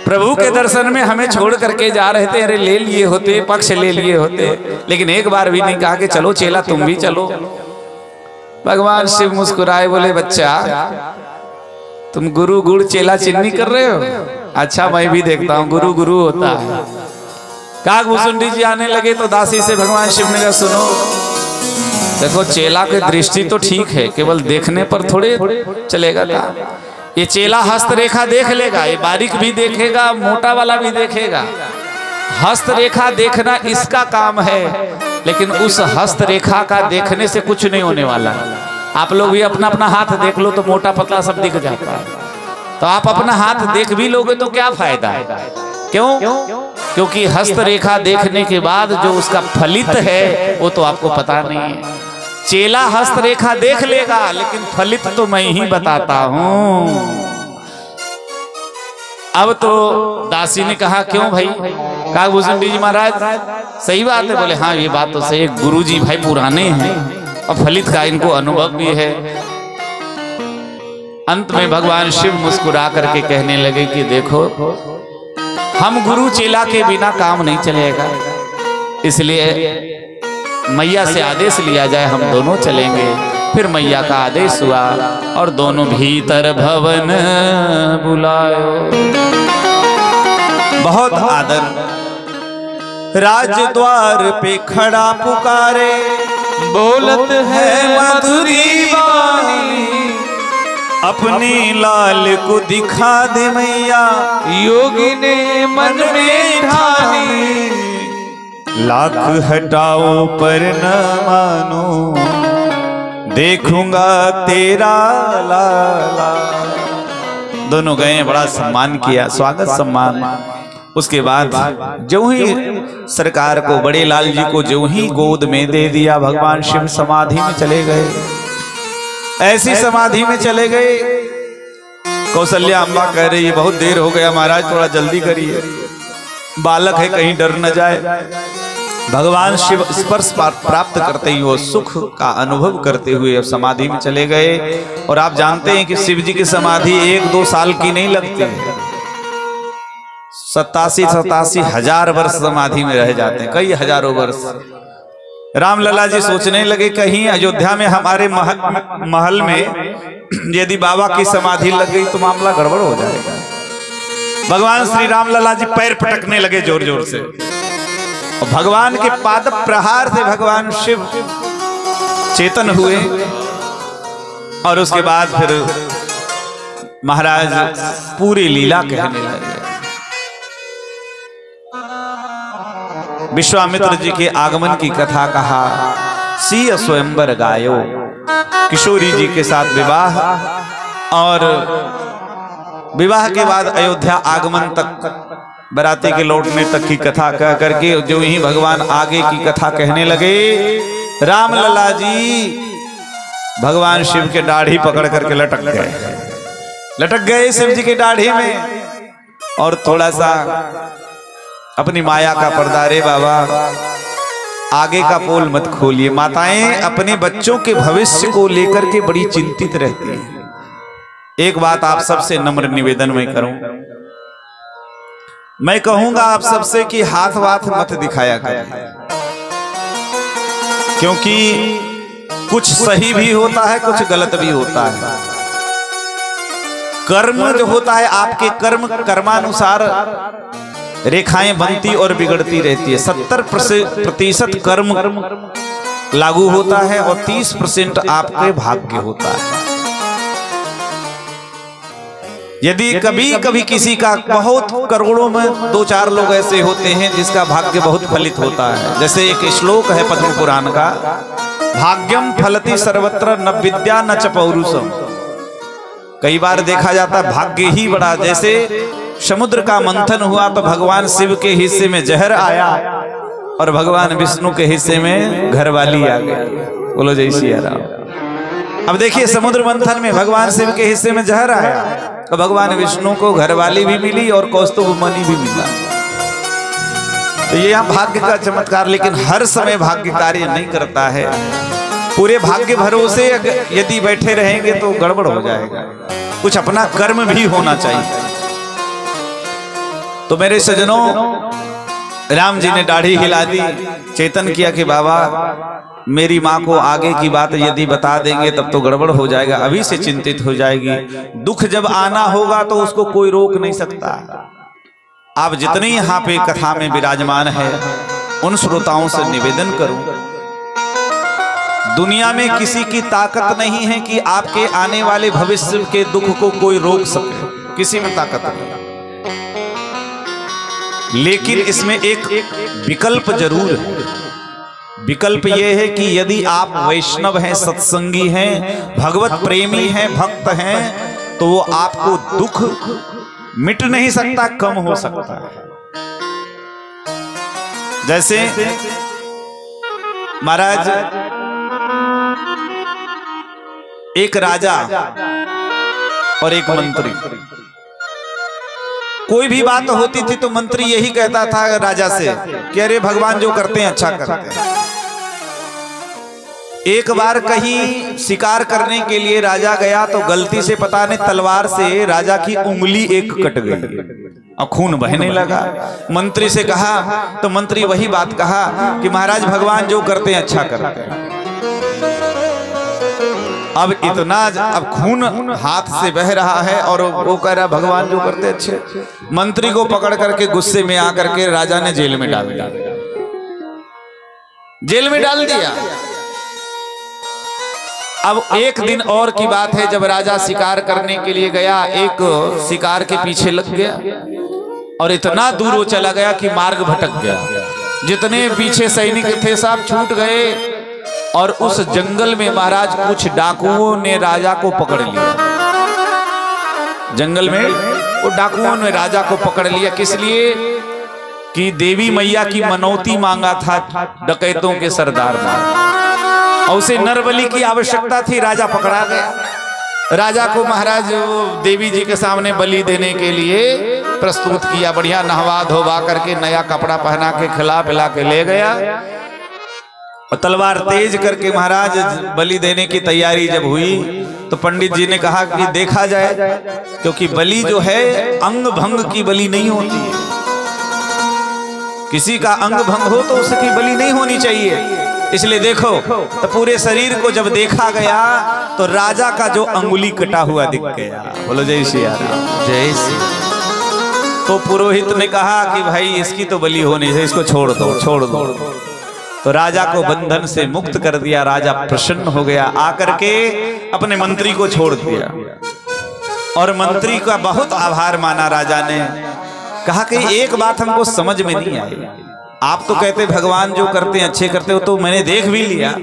प्रभु के दर्शन में हमें छोड़ करके जा रहे थे, अरे ले लिए होते, पक्ष ले लिए होते, लेकिन एक बार भी नहीं कहा कि चलो चेला तुम भी चलो। भगवान शिव मुस्कुराए, बोले बच्चा तुम गुरु गुड़ चेला चिन्नी कर रहे हो, अच्छा मैं भी देखता हूँ गुरु गुरु होता है। काकभूषुंडी जी आने लगे तो दासी से भगवान शिव ने कहा सुनो, देखो चेला की दृष्टि तो ठीक है, केवल देखने पर थोड़े चलेगा था। ये चेला हस्तरेखा देख लेगा, ये बारीक भी देखेगा, मोटा वाला भी देखेगा। हस्तरेखा देखना इसका काम है, लेकिन उस हस्तरेखा का देखने से कुछ नहीं होने वाला है। आप लोग भी अपना अपना हाथ देख लो तो मोटा पतला सब दिख जाता है, तो आप अपना हाथ देख भी लोगे तो क्या फायदा है? क्यों? क्योंकि हस्तरेखा देखने के बाद जो उसका फलित है वो तो आपको पता नहीं है। चेला हस्तरेखा देख लेगा, लेकिन फलित तो मैं ही बताता हूं। अब तो दासी ने कहा क्यों भाई? काकभूषुंडी जी महाराज सही बात है। बोले हाँ ये बात तो सही है, गुरु जी भाई पुराने हैं और फलित का इनको अनुभव भी है। अंत में भगवान शिव मुस्कुरा करके कहने लगे कि देखो हम गुरु चेला के बिना काम नहीं चलेगा, इसलिए मैया से आदेश लिया जाए, हम दोनों चलेंगे। फिर मैया का आदेश हुआ और दोनों भीतर भवन बुलायो। बहुत आदर। राजद्वार पे खड़ा पुकारे, बोलत है मधुरी वाणी, अपनी लाल को दिखा दे मैया, योगी ने मन में ठानी। लाख हटाओ पर न मानो, देखूंगा तेरा लाला। दोनों गए, बड़ा सम्मान किया, स्वागत सम्मान। उसके बाद जो ही सरकार को, बड़े लाल जी को जो ही गोद में दे दिया, भगवान शिव समाधि में चले गए। ऐसी समाधि में चले गए, कौशल्या अम्बा कह रही है बहुत देर हो गया महाराज, थोड़ा जल्दी करिए, बालक है कहीं डर न जाए। भगवान शिव स्पर्श प्राप्त करते ही वो सुख का अनुभव करते हुए समाधि में चले गए। और आप जानते हैं कि शिव जी की समाधि 1-2 साल की नहीं लगती है, 87 हजार वर्ष समाधि में रह जाते हैं, कई हजारों वर्ष। रामलला जी सोचने लगे कहीं अयोध्या में हमारे महल में यदि बाबा की समाधि लग गई तो मामला गड़बड़ हो जाएगा। भगवान श्री रामलला जी पैर पटकने लगे जोर जोर से, और भगवान के पाद प्रहार से भगवान शिव चेतन हुए। और उसके बाद फिर महाराज पूरी लीला कहने लगे। विश्वामित्र जी के आगमन की कथा कहा, सिय स्वयंवर गायो, किशोरी जी के साथ विवाह, और विवाह के बाद अयोध्या आगमन तक, बराती के लौटने तक की कथा कह करके जो ही भगवान आगे की कथा कहने लगे, रामलला जी भगवान शिव के दाढ़ी पकड़ करके लटक गए शिव जी की दाढ़ी में। और थोड़ा सा अपनी माया का पर्दा, रे बाबा आगे का पोल मत खोलिए। माताएं अपने बच्चों के भविष्य को लेकर के बड़ी चिंतित रहती हैं। एक बात आप सबसे नम्र निवेदन में करूं, मैं कहूंगा आप सबसे कि हाथ वाथ मत दिखाया करें, क्योंकि कुछ सही भी होता है, कुछ गलत भी होता है। कर्म जो होता है, आपके कर्मानुसार रेखाएं बनती और बिगड़ती रहती है। 70% कर्म लागू होता है और 30% आपके भाग्य होता है। यदि कभी कभी किसी का, बहुत करोड़ों में 2-4 लोग ऐसे होते हैं जिसका भाग्य बहुत फलित होता है। जैसे एक श्लोक है पद्म पुराण का, भाग्यम फलति सर्वत्र न विद्या न च पौरुषम। कई बार देखा जाता है भाग्य ही बड़ा, जैसे समुद्र का मंथन हुआ तो भगवान शिव के हिस्से में जहर आया और भगवान विष्णु के हिस्से में घरवाली आ गई। बोलो जय सिया राम। अब देखिए समुद्र मंथन में भगवान शिव के हिस्से में जहर आया तो भगवान विष्णु को घरवाली भी मिली और कौस्तुभ मणि भी मिला। तो ये यहाँ भाग्य का चमत्कार, लेकिन हर समय भाग्य कार्य नहीं करता है। पूरे भाग्य भरोसे यदि बैठे रहेंगे तो गड़बड़ हो जाएगा। कुछ अपना कर्म भी होना चाहिए। तो मेरे सज्जनों, राम जी ने दाढ़ी हिला दी, चेतन किया कि बाबा मेरी माँ को आगे की बात यदि बता देंगे तब तो गड़बड़ हो जाएगा, अभी से चिंतित हो जाएगी। दुख जब आना होगा तो उसको कोई रोक नहीं सकता। आप जितने यहाँ पे कथा में विराजमान है उन श्रोताओं से निवेदन करूं, दुनिया में किसी की ताकत नहीं है कि आपके आने वाले भविष्य के दुख को कोई रोक सके, किसी में ताकत नहीं। लेकिन इसमें एक विकल्प जरूर है। विकल्प यह है कि यदि आप वैष्णव हैं, सत्संगी हैं, भगवत प्रेमी हैं, भक्त हैं, तो वो आपको दुख मिट नहीं सकता, कम हो सकता है। जैसे महाराज, एक राजा और एक मंत्री, कोई भी बात होती थी तो मंत्री यही कहता था राजा से कि अरे भगवान जो करते हैं अच्छा करते हैं। एक बार कहीं शिकार करने के लिए राजा गया तो गलती से पता नहीं तलवार से राजा की उंगली एक कट गई और खून बहने लगा। मंत्री से कहा तो मंत्री वही बात कहा कि महाराज भगवान जो करते हैं अच्छा करते हैं। अब इतना, अब खून हाथ से बह रहा है और वो कह रहा भगवान जो करते अच्छे। मंत्री को पकड़ करके गुस्से में आकर के राजा ने जेल में डाल दिया, जेल में डाल दिया। अब एक दिन और की बात है, जब राजा शिकार करने के लिए गया, एक शिकार के पीछे लग गया और इतना दूर वो चला गया कि मार्ग भटक गया। जितने पीछे सैनिक थे सब छूट गए और उस जंगल में महाराज कुछ डाकुओं ने राजा को पकड़ लिया। जंगल में वो डाकुओं ने राजा को पकड़ लिया, किस लिए कि देवी मैया की मनौती मांगा था डकैतों के सरदार ने, और उसे नरबलि की आवश्यकता थी। राजा पकड़ा गया। राजा को महाराज देवी जी के सामने बलि देने के लिए प्रस्तुत किया, बढ़िया नहवा धोवा करके नया कपड़ा पहना के खिला पिला के ले गया और तलवार तेज करके महाराज बलि देने की तैयारी जब हुई तो पंडित जी ने कहा कि देखा जाए, क्योंकि बलि जो है अंग भंग की बलि नहीं होती है। किसी का अंग भंग हो तो उसकी बलि नहीं होनी चाहिए, इसलिए देखो। तो पूरे शरीर को जब देखा गया तो राजा का जो अंगुली कटा हुआ दिख गया। बोलो जय श्री राम, जय श्री। तो पुरोहित ने कहा कि भाई इसकी तो बलि होनी है, इसको छोड़ दो, छोड़ दो। तो राजा को बंधन से मुक्त कर दिया। राजा प्रसन्न हो गया, आकर के अपने मंत्री को छोड़ दिया और मंत्री का बहुत आभार माना। राजा ने कहा कि एक बात हमको समझ में नहीं आई, आप तो कहते भगवान जो करते हैं अच्छे करते हो, तो मैंने देख भी लिया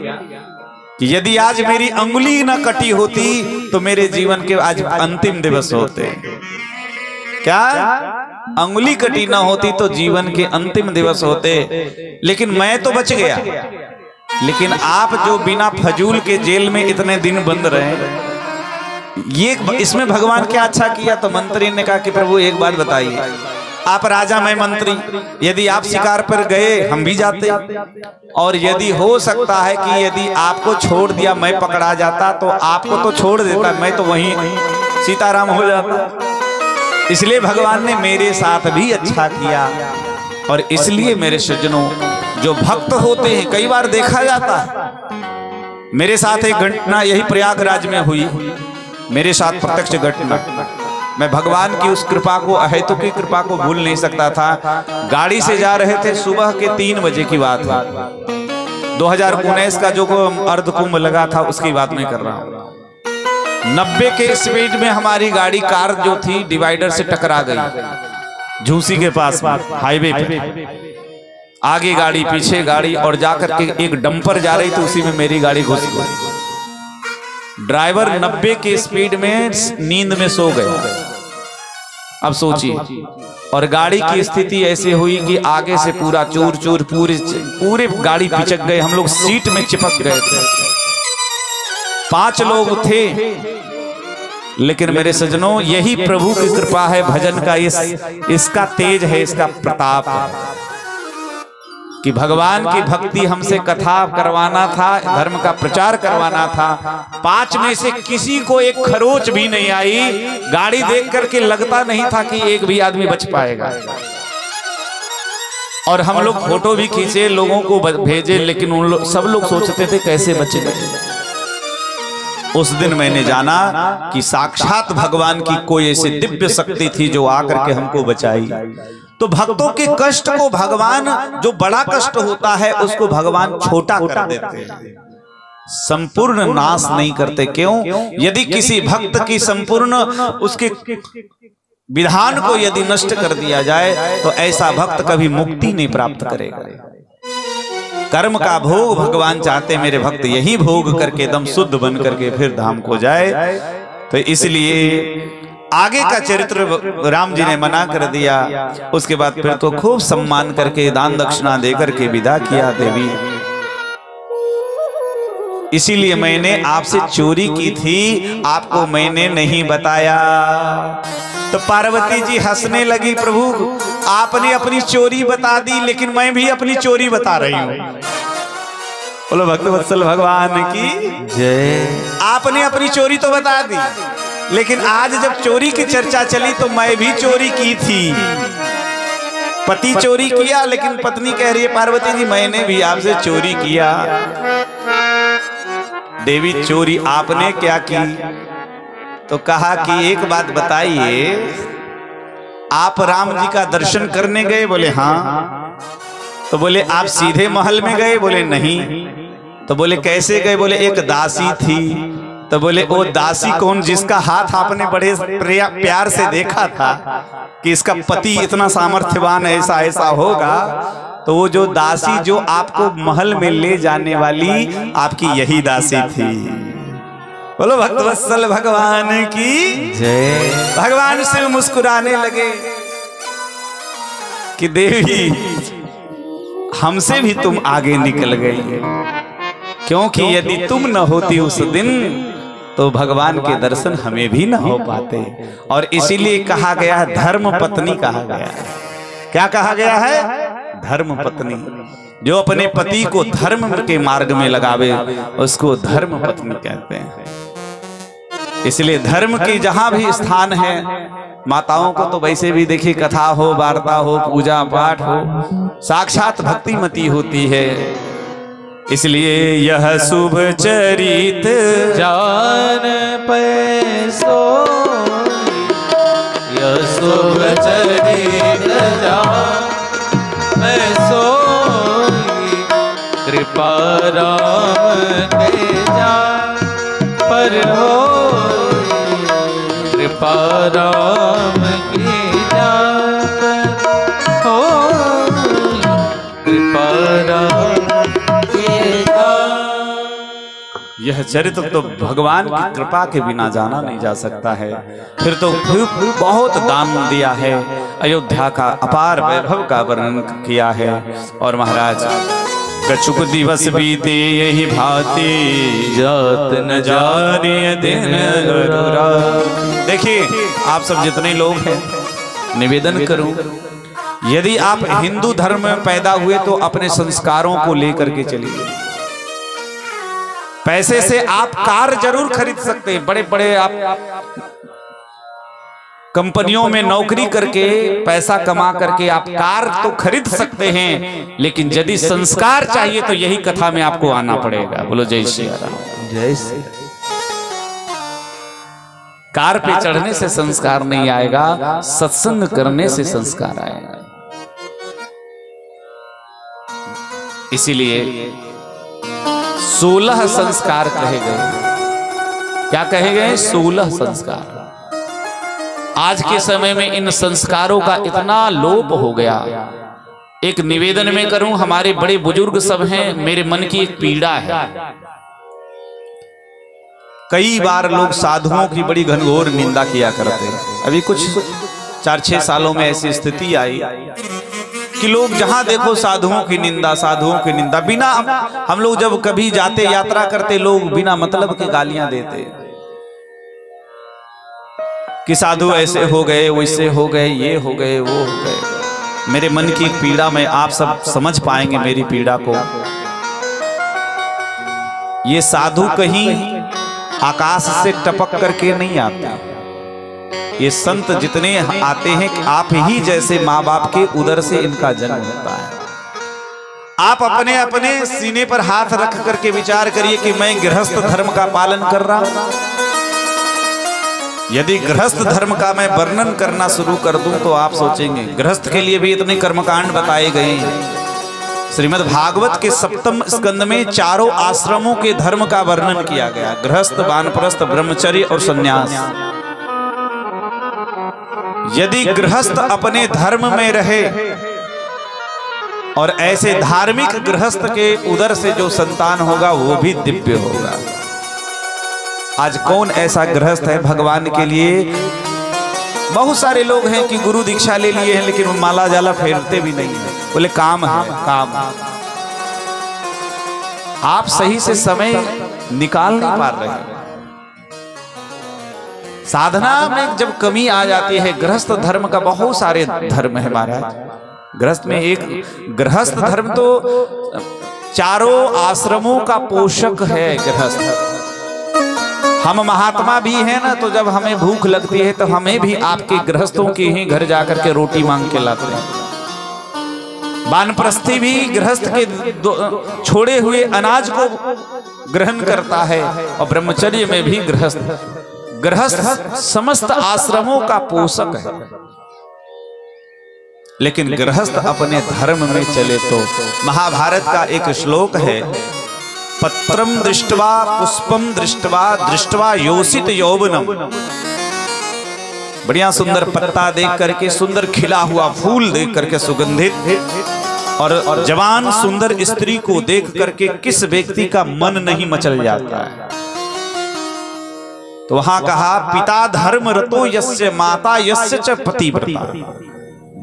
कि यदि आज मेरी अंगुली न कटी होती तो मेरे जीवन के आज अंतिम दिवस होते। क्या अंगुली कटी ना होती तो जीवन के अंतिम दिवस होते, लेकिन मैं तो बच गया। लेकिन आप जो बिना फजूल के जेल में इतने दिन बंद रहे, ये इसमें भगवान क्या अच्छा किया? तो मंत्री ने कहा कि प्रभु एक बात बताइए, आप राजा मैं मंत्री, यदि आप शिकार पर गए हम भी जाते, और यदि हो सकता है कि यदि आपको छोड़ दिया मैं पकड़ा जाता तो आपको तो छोड़ देता, मैं तो वहीं सीताराम हो जाता। इसलिए भगवान ने मेरे साथ भी अच्छा किया। और इसलिए मेरे सज्जनों, जो भक्त होते हैं, कई बार देखा जाता है, मेरे साथ एक घटना यही प्रयागराज में हुई, मेरे साथ प्रत्यक्ष घटना। मैं भगवान की उस कृपा को, अहेतु की कृपा को भूल नहीं सकता था। गाड़ी से जा रहे थे, सुबह के 3 बजे की बात है, 2019 का जो अर्ध कुंभ लगा था उसकी बात मैं कर रहा हूँ। 90 के स्पीड में हमारी गाड़ी, कार जो थी, डिवाइडर से टकरा गई झूसी के पास हाईवे पे। आगे गाड़ी, पीछे गाड़ी, और जाकर के एक डंपर जा रही थी, उसी में मेरी गाड़ी घुस गई। ड्राइवर 90 के स्पीड में नींद में सो गया। अब सोचिए, और गाड़ी की स्थिति ऐसी हुई कि आगे से पूरा चूर चूर, पूरे गाड़ी पिचक गए। हम लोग सीट में चिपक गए थे। 5 लोग थे, लेकिन मेरे सज्जनों यही प्रभु की कृपा है, भजन का इसका तेज है, इसका प्रताप है कि भगवान की भक्ति हमसे कथा करवाना था, धर्म का प्रचार करवाना था। 5 में से किसी को एक खरोच भी नहीं आई। गाड़ी देख करके लगता नहीं था कि एक भी आदमी बच पाएगा। और हम लोग फोटो भी खींचे, लोगों को भेजे, लेकिन सब लोग सोचते थे कैसे बचेंगे। उस दिन मैंने जाना कि साक्षात भगवान की कोई ऐसी दिव्य शक्ति थी जो आकर के हमको बचाई। तो भक्तों के कष्ट को भगवान, जो बड़ा कष्ट होता है उसको भगवान छोटा कर देते हैं, संपूर्ण नाश नहीं करते। क्यों? यदि किसी भक्त की संपूर्ण उसके विधान को यदि नष्ट कर दिया जाए तो ऐसा भक्त कभी मुक्ति नहीं प्राप्त करेगा। कर्म का भोग भगवान चाहते मेरे भक्त यही भोग करके एकदम शुद्ध बन करके फिर धाम को जाए। तो इसलिए आगे का चरित्र राम जी ने मना कर दिया। उसके बाद फिर तो खूब सम्मान करके दान दक्षिणा देकर के विदा किया देवी। इसीलिए मैंने आपसे चोरी की थी, आपको मैंने नहीं बताया। तो पार्वती जी हंसने लगी, प्रभु आपने अपनी चोरी बता दी, लेकिन मैं भी अपनी चोरी बता रही हूं। बोलो भक्त वत्सल भगवान की जय। आपने अपनी चोरी तो बता दी, लेकिन आज जब चोरी की चर्चा चली तो मैं भी चोरी की थी। पति चोरी किया, लेकिन पत्नी कह रही है पार्वती जी मैंने भी आपसे चोरी किया। देवी चोरी आपने क्या की? तो कहा कि एक बात बताइए, आप राम जी का दर्शन करने गए? बोले हाँ। तो बोले आप सीधे महल में गए? बोले नहीं। तो बोले कैसे गए? बोले एक दासी थी। तो बोले वो दासी कौन? जिसका हाथ आपने बड़े प्यार से देखा था कि इसका पति इतना सामर्थ्यवान ऐसा ऐसा होगा। तो वो जो दासी जो आपको महल में ले जाने वाली आपकी यही दासी थी। बोलो भक्तवत्सल भगवान की जय। भगवान शिव मुस्कुराने लगे कि देवी हमसे भी तुम आगे निकल गई, क्योंकि यदि तुम न होती उस दिन तो भगवान के दर्शन हमें भी न हो पाते। और इसीलिए कहा गया है धर्म पत्नी कहा गया है। क्या कहा गया है? धर्म पत्नी। जो अपने पति को धर्म के मार्ग में लगावे उसको धर्म पत्नी कहते हैं। इसलिए धर्म की जहां भी स्थान है, माताओं को तो वैसे भी देखिए कथा हो, वार्ता हो, पूजा पाठ हो, साक्षात भक्तिमती होती है। इसलिए यह शुभ चरित जान पैसो, यह शुभ चरित जान पैसो, कृपा राम के जान पर हो, कृपा राम की जान पर हो, कृपा राम। यह चरित्र तो भगवान की कृपा के बिना जाना नहीं जा सकता है। फिर तो बहुत दान दिया है, अयोध्या का अपार वैभव का वर्णन किया है। और महाराज कछुक दिवस बीते यही भांति, जात न जाने दिन रात। देखिए आप सब जितने लोग हैं, निवेदन करूं, यदि आप हिंदू धर्म में पैदा हुए तो अपने संस्कारों को लेकर के चलिए। पैसे से आप कार जरूर खरीद सकते हैं, बड़े बड़े आप कंपनियों में नौकरी करके पैसा कमा करके आप कार तो खरीद सकते हैं, लेकिन यदि संस्कार चाहिए तो यही कथा में आपको आना पड़ेगा। बोलो जय श्री राम। जय श्री। कार पे चढ़ने से संस्कार नहीं आएगा, सत्संग करने से संस्कार आएगा। इसीलिए 16 संस्कार कहे गए। क्या कहे गए? 16 संस्कार। आज के समय में इन संस्कारों का इतना लोप हो गया। एक निवेदन में करूं, हमारे बड़े बुजुर्ग सब हैं, मेरे मन की एक पीड़ा है। कई बार लोग साधुओं की बड़ी घनघोर निंदा किया करते हैं। अभी कुछ 4-6 सालों में ऐसी स्थिति आई कि लोग जहां देखो साधुओं की निंदा, साधुओं की निंदा। बिना हम लोग जब कभी जाते यात्रा करते, लोग बिना मतलब के गालियां देते कि साधु ऐसे हो गए, वैसे हो गए, ये हो गए, वो हो गए। मेरे मन की एक पीड़ा में आप सब समझ पाएंगे मेरी पीड़ा को। ये साधु कहीं आकाश से टपक करके नहीं आते। ये संत जितने आते हैं कि आप ही जैसे माँ बाप के उदर से इनका जन्म होता है। आप अपने अपने सीने पर हाथ रख करके विचार करिए कि मैं गृहस्थ धर्म का पालन कर रहा हूं। यदि गृहस्थ धर्म का मैं वर्णन करना शुरू कर दूं तो आप सोचेंगे गृहस्थ के लिए भी इतने कर्मकांड बताए गए हैं। श्रीमद् भागवत के 7वें स्कंद में चारों आश्रमों के धर्म का वर्णन किया गया, गृहस्थ, वानप्रस्थ, ब्रह्मचर्य और संन्यास। यदि गृहस्थ अपने धर्म में रहे और ऐसे धार्मिक गृहस्थ के उदर से जो संतान होगा वो भी दिव्य होगा। आज कौन ऐसा गृहस्थ है भगवान के लिए? बहुत सारे लोग हैं कि गुरु दीक्षा ले लिए हैं लेकिन वो माला जाला फेरते भी नहीं है, बोले काम है काम। आप सही से समय निकाल नहीं पा रहे हैं। साधना में जब कमी आ जाती है, गृहस्थ धर्म का बहुत सारे धर्म है महाराज। गृहस्थ में एक गृहस्थ धर्म तो चारों आश्रमों का पोषक है गृहस्थ। हम महात्मा भी हैं ना, तो जब हमें भूख लगती है तो हमें भी आपके गृहस्थों के ही घर जाकर के रोटी मांग के लाते हैं। वानप्रस्थी भी गृहस्थ के छोड़े हुए अनाज को ग्रहण करता है और ब्रह्मचर्य में भी गृहस्थ समस्त आश्रमों का पोषक है। लेकिन गृहस्थ अपने धर्म में चले तो महाभारत का एक श्लोक है, पत्रम दृष्ट्वा पुष्पम दृष्ट्वा दृष्ट्वा योषित यौवनम। बढ़िया सुंदर पत्ता देख करके, सुंदर खिला हुआ फूल देख करके सुगंधित, और जवान सुंदर स्त्री को देख करके किस व्यक्ति का मन नहीं मचल जाता है। तो वहां कहा, पिता धर्म रतो यस्य माता यस्य च पतिव्रता।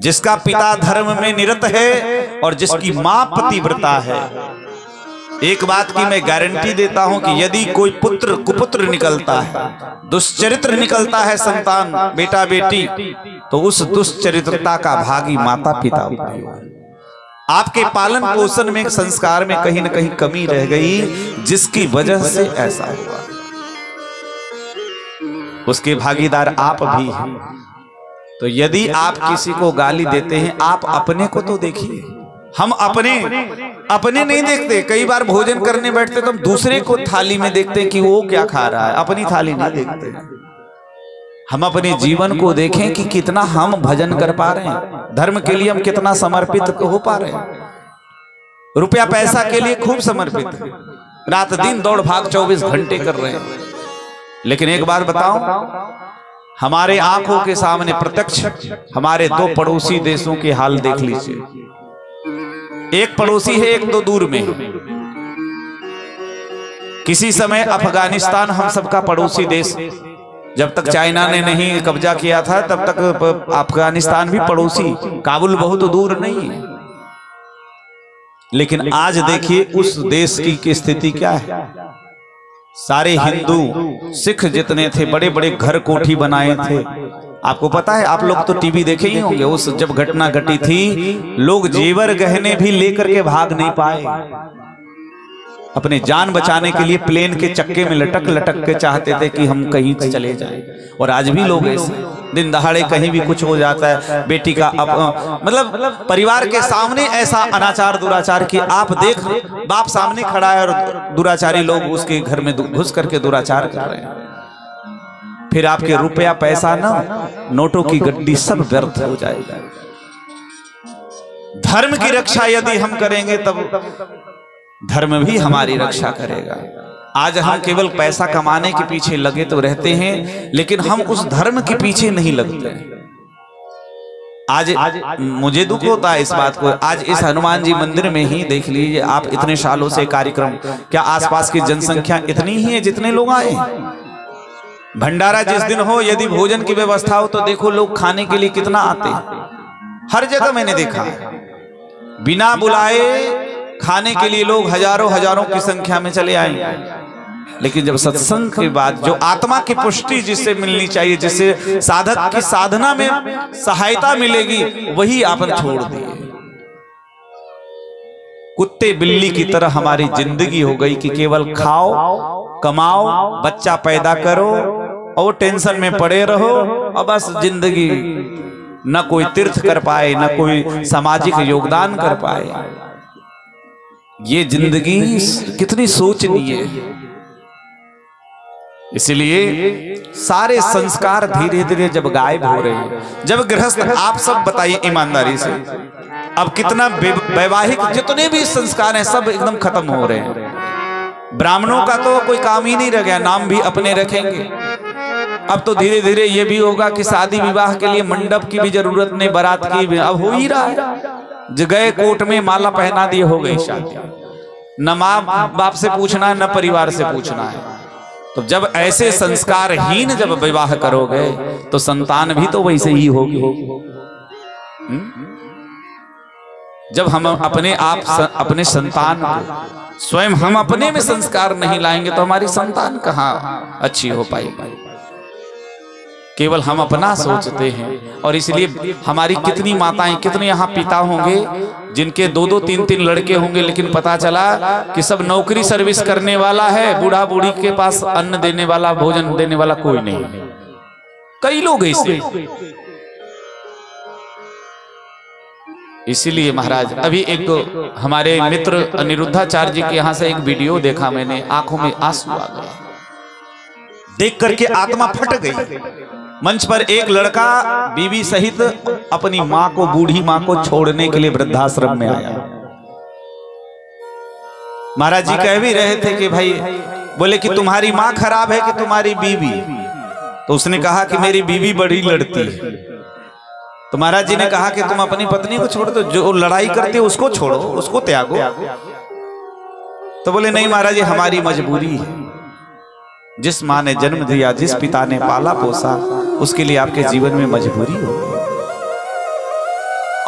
जिसका पिता धर्म में निरत है और जिसकी मां पतिव्रता है। एक बात की मैं गारंटी देता हूं कि यदि कोई पुत्र कुपुत्र निकलता है, दुष्चरित्र निकलता है संतान, बेटा बेटी, तो उस दुष्चरित्रता का भागी माता पिता होते हैं। आपके पालन पोषण में, संस्कार में कहीं न कहीं कमी रह गई, जिसकी वजह से ऐसा हुआ। उसके भागीदार आप भी हैं। तो यदि आप किसी को गाली देते हैं, आप अपने को तो देखिए। हम अपने नहीं देखते। कई बार भोजन करने बैठते तो हम दूसरे को थाली में देखते हैं कि वो क्या खा रहा है, अपनी थाली नहीं देखते। हम अपने जीवन को देखें कि कितना हम भजन कर पा रहे हैं, धर्म के लिए हम कितना समर्पित हो पा रहे हैं। रुपया पैसा के लिए खूब समर्पित, रात दिन दौड़ भाग 24 घंटे कर रहे हैं। लेकिन एक बात बताऊं, हमारे आंखों के सामने प्रत्यक्ष हमारे दो पड़ोसी देशों के हाल देख लीजिए। एक पड़ोसी है, एक तो दूर में। किसी समय अफगानिस्तान हम सबका पड़ोसी देश, जब तक चाइना ने नहीं कब्जा किया था तब तक अफगानिस्तान भी पड़ोसी, काबुल बहुत दूर नहीं है। लेकिन आज देखिए उस देश की स्थिति क्या है। सारे हिंदू सिख जितने थे, बड़े बड़े घर कोठी बनाए थे। आपको पता है, आप लोग तो टीवी देखे ही होंगे, उस जब घटना घटी थी, लोग जेवर गहने भी लेकर के भाग नहीं पाए। अपने जान बचाने के लिए प्लेन के चक्के में लटक लटक के चाहते थे कि हम कहीं चले जाएं। और आज भी लोग ऐसे, दिन दहाड़े कहीं भी कुछ हो जाता है, बेटी का मतलब परिवार के सामने ऐसा अनाचार दुराचार कि आप देख, बाप सामने खड़ा है और दुराचारी लोग उसके घर में घुस करके दुराचार कर रहे हैं। फिर आपके रुपया पैसा ना, नोटों की गड्डी सब व्यर्थ हो जाएगा। धर्म की रक्षा यदि हम करेंगे तब धर्म भी हमारी रक्षा करेगा। आज हम केवल पैसा कमाने के पीछे लगे तो रहते हैं, लेकिन हम उस धर्म के पीछे नहीं लगते। आज मुझे दुख होता है इस बात को। आज इस हनुमान जी मंदिर में ही देख लीजिए आप, इतने सालों से कार्यक्रम, क्या आसपास की जनसंख्या इतनी ही है जितने लोग आए। भंडारा जिस दिन हो, यदि भोजन की व्यवस्था हो तो देखो लोग खाने के लिए कितना आते हैं। हर जगह मैंने देखा, बिना बुलाए खाने के लिए लोग हजारों हजारों की संख्या में चले आए। लेकिन जब सत्संग के बाद जो आत्मा की पुष्टि जिससे मिलनी चाहिए, जिससे साधक की साधना में सहायता मिलेगी, वही आपने छोड़ दिए। कुत्ते बिल्ली की तरह हमारी जिंदगी हो गई कि केवल खाओ, कमाओ, बच्चा पैदा करो और टेंशन में पड़े रहो, और बस जिंदगी न कोई तीर्थ कर पाए, न कोई सामाजिक योगदान कर पाए। ये जिंदगी कितनी सोचनीय है। इसलिए सारे संस्कार धीरे धीरे जब गायब हो रहे हैं, जब गृहस्थ, आप सब बताइए ईमानदारी से, अब कितना वैवाहिक जितने भी संस्कार हैं सब एकदम खत्म हो रहे हैं। ब्राह्मणों का तो कोई काम ही नहीं रह गया, नाम भी अपने रखेंगे। अब तो धीरे धीरे ये भी होगा कि शादी विवाह के लिए मंडप की भी जरूरत नहीं, बारात की भी अब हो ही रहा है। जगह कोर्ट में माला पहना दिए, हो गई शादी। न माँ बाप से पूछना है, न परिवार से पूछना है। तो जब ऐसे संस्कारहीन जब विवाह करोगे तो संतान भी तो वैसे ही होगी। जब हम अपने आप अपने संतान को स्वयं हम अपने में संस्कार नहीं लाएंगे तो हमारी संतान कहाँ अच्छी हो पाएगी। केवल हम अपना सोचते हैं, और इसलिए हमारी कितनी माताएं, कितने यहाँ पिता होंगे जिनके 2-2, 3-3 लड़के होंगे, लेकिन पता चला कि सब नौकरी सर्विस करने वाला है, बूढ़ा बूढ़ी के पास अन्न देने वाला, भोजन देने वाला कोई नहीं। कई लोग ऐसे। इसीलिए महाराज अभी एक हमारे मित्र अनिरुद्धाचार्य जी के यहाँ से एक वीडियो देखा मैंने, आंखों में आंसू आ गए देख करके, आत्मा फट गई। मंच पर एक लड़का बीवी सहित अपनी माँ को, बूढ़ी माँ को छोड़ने के लिए वृद्धाश्रम में आया। महाराज जी कह भी रहे थे कि भाई, बोले कि तुम्हारी माँ खराब है कि तुम्हारी बीवी? तो उसने कहा कि मेरी बीवी बड़ी लड़ती है। तो महाराज जी ने कहा कि तुम अपनी पत्नी को छोड़ दो, जो लड़ाई करती है उसको छोड़ो, उसको त्यागो। तो बोले नहीं महाराज जी, हमारी मजबूरी है। जिस माँ ने जन्म दिया, जिस पिता ने पाला पोसा, उसके लिए आपके जीवन में मजबूरी हो।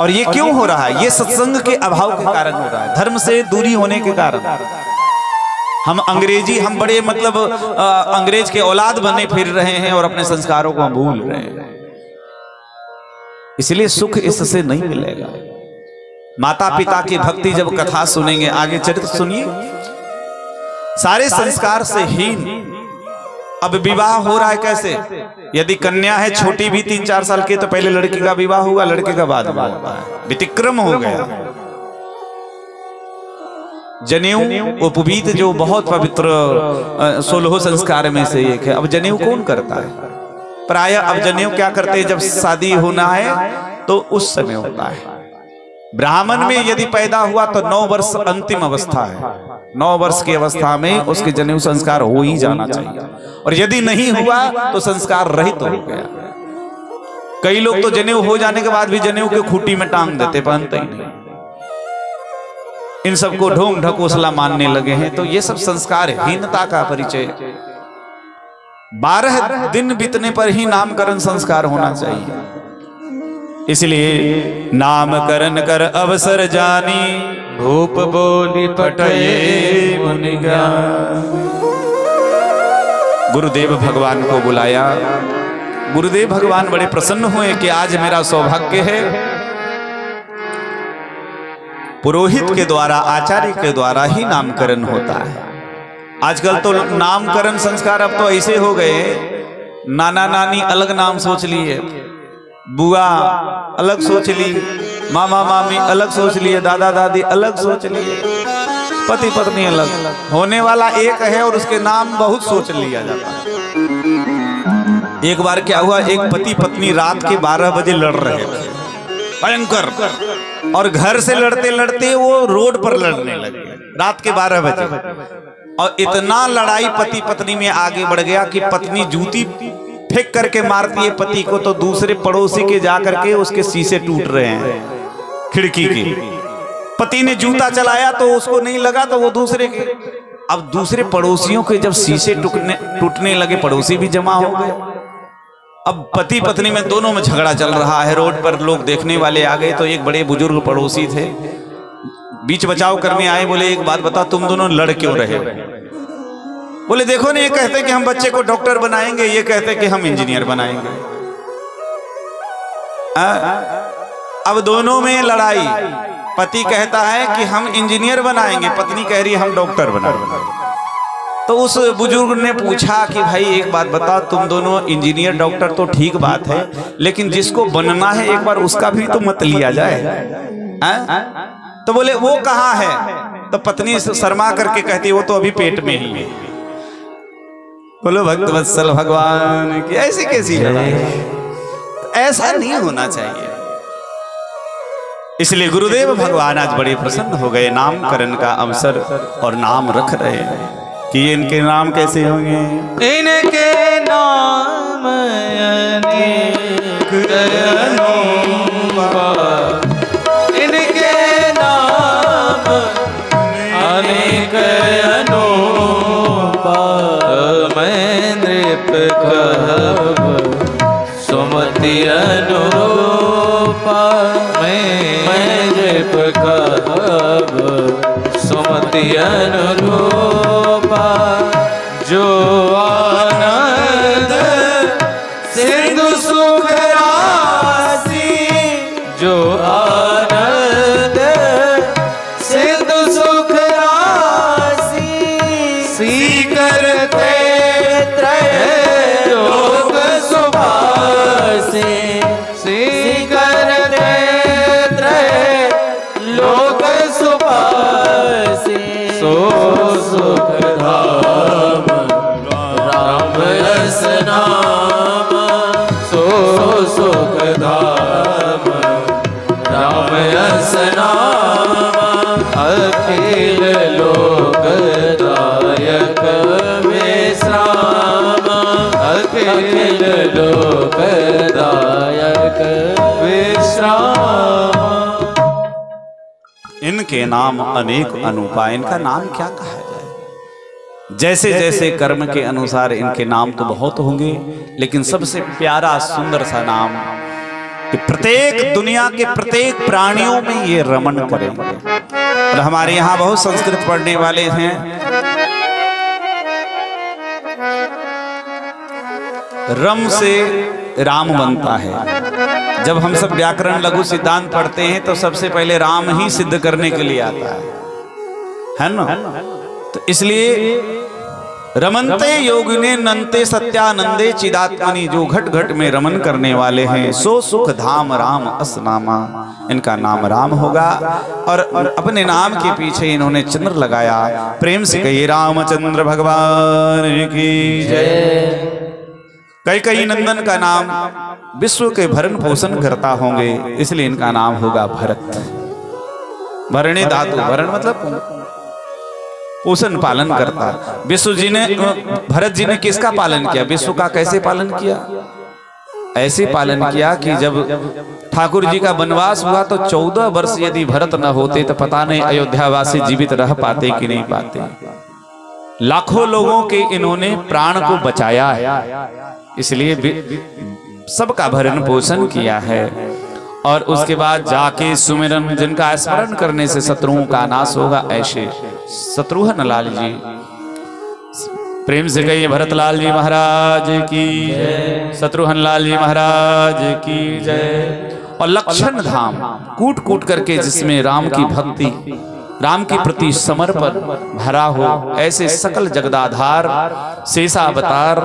और ये क्यों हो रहा है? ये सत्संग के अभाव के कारण हो रहा है, धर्म से दूरी होने के कारण। हम बड़े मतलब अंग्रेज के औलाद बने फिर रहे हैं और अपने संस्कारों को भूल रहे हैं। इसलिए सुख इससे नहीं मिलेगा। माता पिता की भक्ति जब कथा सुनेंगे, आगे चरित्र सुनिए, सारे संस्कार से हीन। अब विवाह हो रहा है कैसे? यदि कन्या है छोटी भी 3-4 साल की, तो पहले लड़की का विवाह हुआ, लड़के का बाद में होता है। व्यतिक्रम हो गया। जनेऊ उपवीत जो बहुत पवित्र 16 संस्कार में से एक है, अब जनेऊ कौन करता है? प्राय अब जनेऊ क्या करते हैं, जब शादी होना है तो उस समय होता है। ब्राह्मण में यदि पैदा हुआ तो 9 वर्ष अंतिम अवस्था है। 9 वर्ष की अवस्था में उसके जनेऊ संस्कार हो ही जाना चाहिए, और यदि नहीं हुआ तो संस्कार रहित हो गया। कई लोग तो जनेऊ हो जाने के बाद भी जनेऊ के खूंटी में टांग देते, पहनते ही नहीं। इन सबको ढोंग ढकोसला मानने लगे हैं। तो ये सब संस्कार हीनता का परिचय। 12 दिन बीतने पर ही नामकरण संस्कार होना चाहिए। इसलिए नामकरण कर अवसर जानी, भूप बोली पटये मुनि ज्ञान। गुरुदेव भगवान को बुलाया। गुरुदेव भगवान बड़े प्रसन्न हुए कि आज मेरा सौभाग्य है, पुरोहित के द्वारा, आचार्य के द्वारा ही नामकरण होता है। आजकल तो नामकरण संस्कार अब तो ऐसे हो गए, नाना नानी अलग नाम सोच लिए, बुआ अलग सोच ली, मामा मामी अलग सोच लिए, दादा दादी अलग सोच लिए, पति पत्नी अलग। होने वाला एक है और उसके नाम बहुत सोच लिया जाता है। एक बार क्या हुआ, एक पति पत्नी रात के 12 बजे लड़ रहे थे, भयंकर, और घर से लड़ते लड़ते वो रोड पर लड़ने लगे रात के 12 बजे। और इतना लड़ाई पति पत्नी में आगे बढ़ गया कि पत्नी जूती फेंक करके मारती है पति को, तो दूसरे पड़ोसी के जाकर के उसके शीशे टूट रहे हैं खिड़की की। पति ने जूता चलाया तो उसको नहीं लगा, तो वो दूसरे के, अब दूसरे पड़ोसियों के जब शीशे टूटने लगे, पड़ोसी भी जमा हो गए। अब पति पत्नी में दोनों में झगड़ा चल रहा है। रोड पर लोग देखने वाले आ गए, तो एक बड़े बुजुर्ग पड़ोसी थे, बीच बचाव करने आए। बोले एक बात बता, तुम दोनों लड़ क्यों रहे हो? बोले देखो ना, ये कहते हैं कि हम बच्चे को डॉक्टर बनाएंगे, ये कहते हैं कि हम इंजीनियर बनाएंगे। अब दोनों में लड़ाई। पति कहता है कि हम इंजीनियर बनाएंगे, पत्नी कह रही है हम डॉक्टर बनाएंगे। तो उस बुजुर्ग ने पूछा कि भाई एक बात बताओ, तुम दोनों इंजीनियर डॉक्टर तो ठीक बात है, लेकिन जिसको बनना है एक बार उसका भी तो मत लिया जाए। तो बोले वो कहाँ है? तो पत्नी शर्मा करके कहती है वो तो अभी पेट में ही है। बोलो भक्त वत्सल भगवान की ऐसी कैसी लड़ाई? ऐसा नहीं होना चाहिए। इसलिए गुरुदेव भगवान आज बड़े प्रसन्न हो गए, नामकरण का अवसर और नाम रख रहे हैं कि इनके नाम कैसे होंगे। इनके नाम अनेक अनूपा, इनके नाम अनेक अनूपा। मैं नृप कहब सुमति अनुरूपा, मैं नृप कहब सुमति अनुरूपा। जो आनंद सिंधु सुख राशि, जो आनंद सिंधु सुख राशि। सीकरते त्रय लोक सुभाषि, सीकरते त्रय लोक सुभाषि। सो सुख धाम राम रस नाम, सो सुख धाम राम रस नाम। अखिल लोकदायक विश्राम, अखिल लोकदायक विश्राम। इनके नाम अनेक अनुपा। इनका नाम क्या कहा जाए? जैसे जैसे कर्म के अनुसार इनके नाम तो बहुत होंगे, लेकिन सबसे प्यारा सुंदर सा नाम कि प्रत्येक दुनिया के प्रत्येक प्राणियों में ये रमण करेंगे। और हमारे यहाँ बहुत संस्कृत पढ़ने वाले हैं, रम से राम बनता है। जब हम सब व्याकरण लघु सिद्धांत पढ़ते हैं तो सबसे पहले राम ही सिद्ध करने के लिए आता है ना? तो इसलिए रमनते योगिने नंते सत्यानंदे चिदात्मनि, जो घट घट में रमन करने वाले हैं सो सुख धाम राम असनामा। इनका नाम राम होगा। और अपने नाम के पीछे इन्होंने चंद्र लगाया। प्रेम से कहिए रामचंद्र भगवान की जय। कई नंदन का नाम विश्व के भरण पोषण करता होंगे, इसलिए इनका नाम होगा भरत। भरणे धातु, भरण मतलब पोषण पालन करता। विश्व जी ने, भरत जी ने किसका पालन किया? विश्व का कैसे पालन किया? ऐसे पालन किया कि जब ठाकुर जी का वनवास हुआ तो 14 वर्ष यदि भरत न होते तो पता नहीं अयोध्यावासी जीवित रह पाते कि नहीं पाते। लाखों लोगों के इन्होंने प्राण को बचाया है, इसलिए सबका भरण पोषण किया है। और उसके बाद जाके सुमिरन, जिनका स्मरण करने से शत्रुओं का नाश होगा, ऐसे शत्रुघ्न लाल जी। प्रेम से कहिए भरत लाल जी महाराज की जय, शत्रुघ्न लाल जी महाराज की जय। और लक्षण धाम, कूट कूट करके जिसमें राम की भक्ति, राम के प्रति समर्पण भरा हो, ऐसे सकल जगदाधार शेषावतार,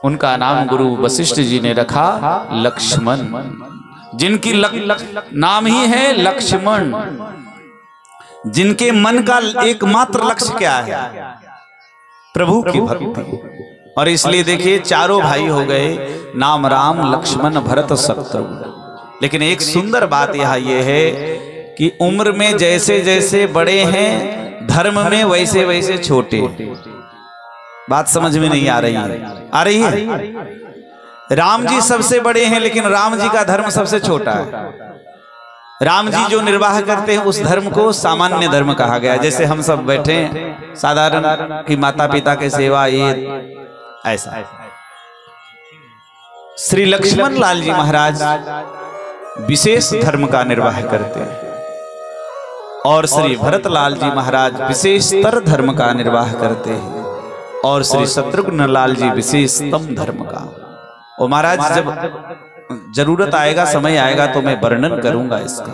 उनका नाम गुरु वशिष्ठ जी ने रखा लक्ष्मण। जिनकी नाम ही है लक्ष्मण, जिनके मन का एकमात्र लक्ष्य क्या है? प्रभु की भक्ति। और इसलिए देखिए चारों भाई हो गए, नाम राम लक्ष्मण भरत शत्रुघ्न। लेकिन एक सुंदर बात यहाँ ये है कि उम्र में जैसे जैसे बड़े हैं, धर्म में वैसे वैसे छोटे। बात समझ में नहीं आ रही है? आ रही है? राम जी सबसे बड़े हैं, लेकिन राम जी का धर्म सबसे छोटा है। राम जी जो निर्वाह करते हैं उस धर्म को सामान्य धर्म कहा गया। जैसे हम सब बैठे साधारण की माता पिता के सेवा, ये ऐसा। श्री लक्ष्मण लाल जी महाराज विशेष धर्म का निर्वाह करते हैं और श्री भरत लाल जी महाराज विशेषतर धर्म का निर्वाह करते हैं। और श्री शत्रुघ्न लाल जी विशेषतम धर्म का। और महाराज जब जरूरत आएगा, समय आएगा तो मैं वर्णन करूंगा इसका।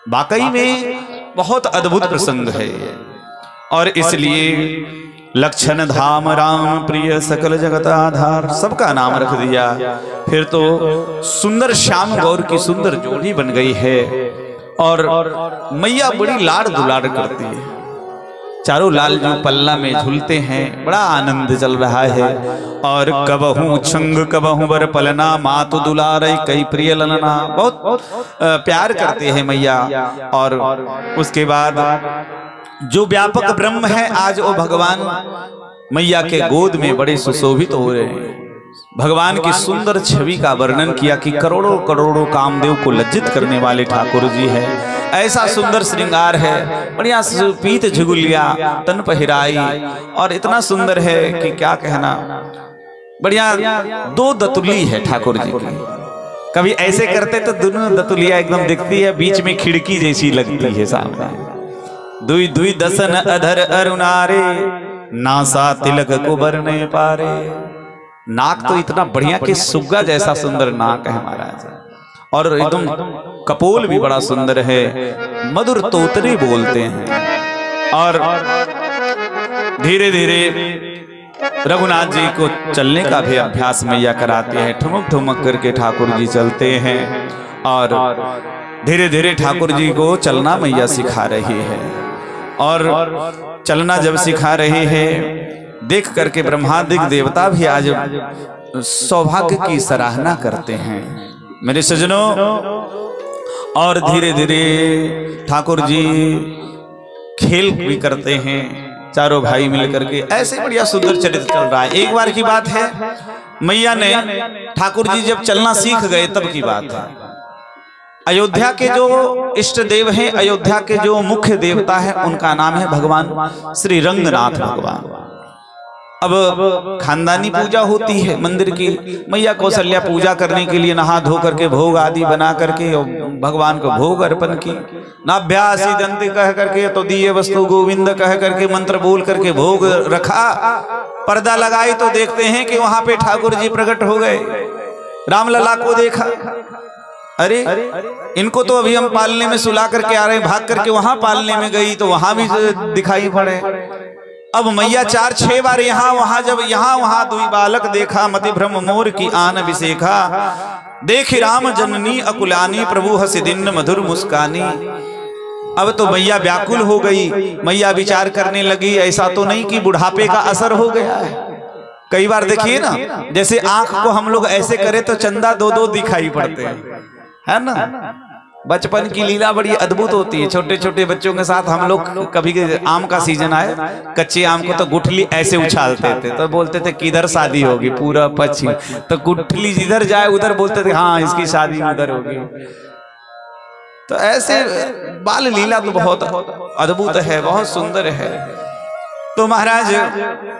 वाकई में बहुत अद्भुत प्रसंग है ये। और इसलिए लक्षण धाम राम प्रिय सकल जगत आधार सबका नाम रख दिया। फिर तो सुंदर श्याम गौर की सुंदर जोड़ी बन गई है। और मैया बड़ी लाड़ दुलाड़ करती है। चारों लाल जो पल्ला में झूलते हैं, बड़ा आनंद चल रहा है। और कबहू छंग कबहू बर पलना मातु दुलार कई प्रिय ललना, बहुत प्यार करते हैं मैया। और उसके बाद जो व्यापक ब्रह्म है आज वो भगवान मैया के गोद में बड़े सुशोभित हो रहे हैं। भगवान की सुंदर छवि का वर्णन किया कि करोड़ों करोड़ों कामदेव को लज्जित करने वाले ठाकुर जी है। ऐसा सुंदर श्रृंगार है, बढ़िया पीत झुगुलिया तन पहिराई, और इतना सुंदर है कि क्या कहना। बढ़िया दो दतुली है ठाकुर जी की। कभी ऐसे करते तो दोनों दतुलिया एकदम दिखती है, बीच में खिड़की जैसी लगती है सामने। दुई दुई दसन अधर अरुणारे नासा तिलक को बरने पारे। नाक तो इतना बढ़िया कि सुग्गा जैसा सुंदर नाक है महाराज। और एकदम कपोल भी बड़ा सुंदर है, मधुर तोतरे बोलते हैं। और धीरे धीरे रघुनाथ जी को चलने का भी अभ्यास मैया कराते हैं। ठुमक ठुमक करके ठाकुर जी चलते हैं। और धीरे धीरे ठाकुर जी को चलना मैया सिखा रही है। और चलना जब सिखा रही है, देख करके ब्रह्मादिक देवता भी आज सौभाग्य की सराहना करते हैं मेरे सज्जनों। और धीरे धीरे ठाकुर जी खेल भी करते हैं, चारों भाई मिलकर के। ऐसे बढ़िया सुंदर चरित्र चल रहा है। एक बार की बात है, मैया ने ठाकुर जी जब चलना सीख गए तब की बात है। अयोध्या के जो इष्ट देव हैं, अयोध्या के जो मुख्य देवता है, उनका नाम है भगवान श्री रंगनाथ भगवान। अब खानदानी पूजा होती है मंदिर की। मैया कौशल्या पूजा करने के लिए नहा धो करके भोग आदि बना करके भगवान को भोग अर्पण की। नाभ्यासी दंती कह करके तो दिए वस्तु गोविंद कह करके मंत्र बोल करके भोग रखा। पर्दा लगाई तो देखते हैं कि वहां पे ठाकुर जी प्रकट हो गए। रामलला को देखा, अरे इनको तो अभी हम पालने में सुला करके आ रहे हैं, भाग करके वहां पालने में गई तो वहां भी दिखाई पड़े। अब मैया 4-6 बार यहाँ वहां, जब यहाँ वहां दुई बालक देखा, मति भ्रम मोर की आन अभिषेखा। देख राम जननी अकुलानी प्रभु हंस दिन मधुर मुस्कानी। अब तो मैया व्याकुल हो गई। मैया विचार करने लगी, ऐसा तो नहीं कि बुढ़ापे का असर हो गया है। कई बार देखिए ना, जैसे आंख को हम लोग ऐसे करें तो चंदा 2-2 दिखाई पड़ते हैं, है ना। बचपन की लीला बड़ी अद्भुत होती है। छोटे छोटे बच्चों के साथ हम लोग कभी आम का सीजन आए, कच्चे आम को तो गुठली ऐसे उछालते थे, तो बोलते थे किधर शादी होगी, पूरा पश्चिम। तो गुठली जिधर जाए उधर बोलते थे हाँ इसकी शादी उधर होगी। तो ऐसे बाल लीला तो बहुत अद्भुत है, बहुत सुंदर है। तो महाराज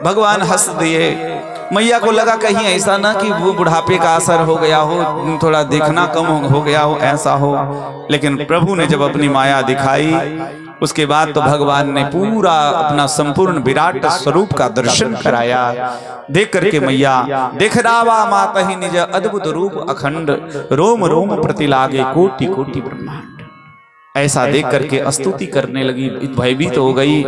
भगवान हंस दिए। मैया को लगा कहीं ऐसा ना कि वो बुढ़ापे का असर हो गया हो, थोड़ा देखना कम हो गया हो, ऐसा हो। लेकिन प्रभु ने जब अपनी माया दिखाई, उसके बाद तो भगवान ने पूरा अपना संपूर्ण विराट स्वरूप का दर्शन कराया। देख करके मैया देख रावा माता ही निज अद्भुत रूप अखंड, रोम रोम प्रति लागे कोटि कोटि ब्रह्मांड। ऐसा देख करके स्तुति करने लगी, भयभीत हो गई।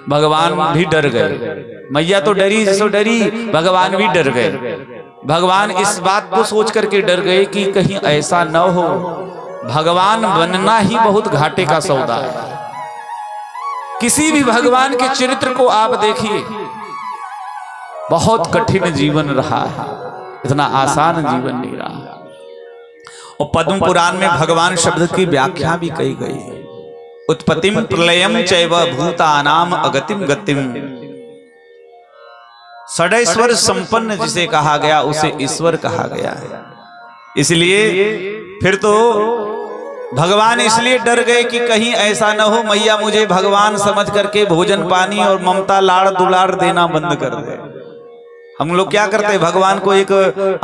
भगवान भी डर गए। मैया तो डरी जैसो डरी, भगवान भी डर गए। भगवान इस बात को सोच करके डर गए कि कहीं ऐसा न हो। भगवान बनना ही बहुत घाटे का सौदा है। किसी भी भगवान के चरित्र को आप देखिए, बहुत कठिन जीवन रहा है, इतना आसान जीवन नहीं रहा। और पद्म पुराण में भगवान शब्द की व्याख्या भी कही गई है। उत्पत्तिम प्रलयम चैव भूतानाम अगतिम गतिम। षडैश्वर संपन्न जिसे कहा गया उसे ईश्वर कहा गया है। इसलिए फिर तो भगवान इसलिए डर गए कि कहीं ऐसा न हो मैया मुझे भगवान समझ करके भोजन पानी और ममता लाड़ दुलार देना बंद कर दे। हम लोग क्या करते हैं, भगवान को एक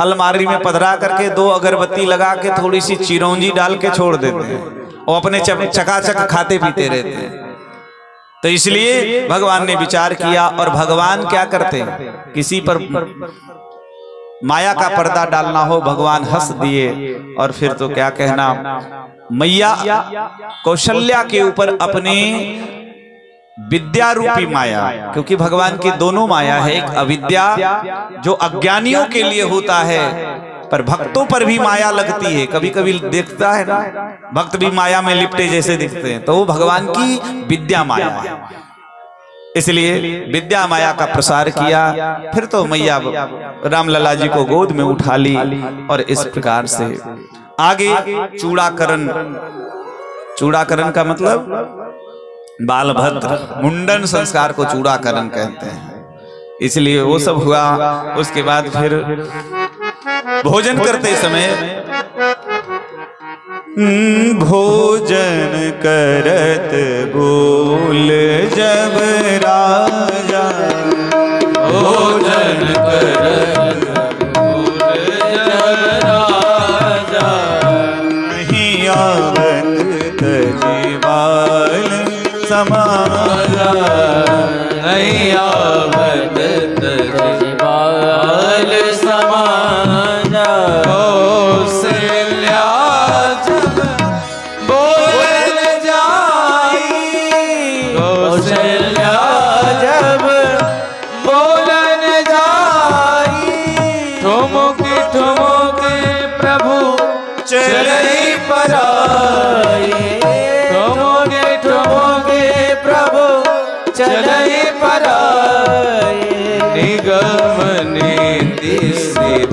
अलमारी में पधरा करके 2 अगरबत्ती लगा के थोड़ी सी चिरौंजी डाल के छोड़ देते हैं और अपने चकाचक खाते पीते रहते हैं। तो इसलिए भगवान ने विचार किया, और भगवान क्या करते हैं, किसी पर माया का पर्दा डालना हो भगवान हंस दिए। और फिर तो क्या कहना, मैया कौशल्या के ऊपर अपनी विद्या रूपी माया, क्योंकि भगवान की दोनों माया है, एक अविद्या जो अज्ञानियों के लिए होता है, पर भक्तों पर भी माया लगती है। कभी कभी देखता है ना, भक्त भी माया में लिपटे जैसे दिखते हैं, तो वो भगवान की विद्या माया है। इसलिए विद्या माया का प्रसार किया। फिर तो मैया रामलला जी को गोद में उठा ली, और इस प्रकार से आगे चूड़ाकरण, चूड़ाकरण का मतलब बालभद्र मुंडन संस्कार को चूड़ाकरण कहते हैं, इसलिए वो सब हुआ। उसके बाद फिर भोजन करते समय भोजन करत बोल जब राजा, भोजन करत बोल जब राजा, नहीं आवत तजीवाल समाजा, नहीं आवत तजीवाल समाजा। कौशल्या जब बोल जाई, कौशल्या जब बोलन जाई, ठुमकी ठुमकी प्रभु चलई पराई, ठुमकी ठुमकी प्रभु चलई पराई। निगम नीति शिव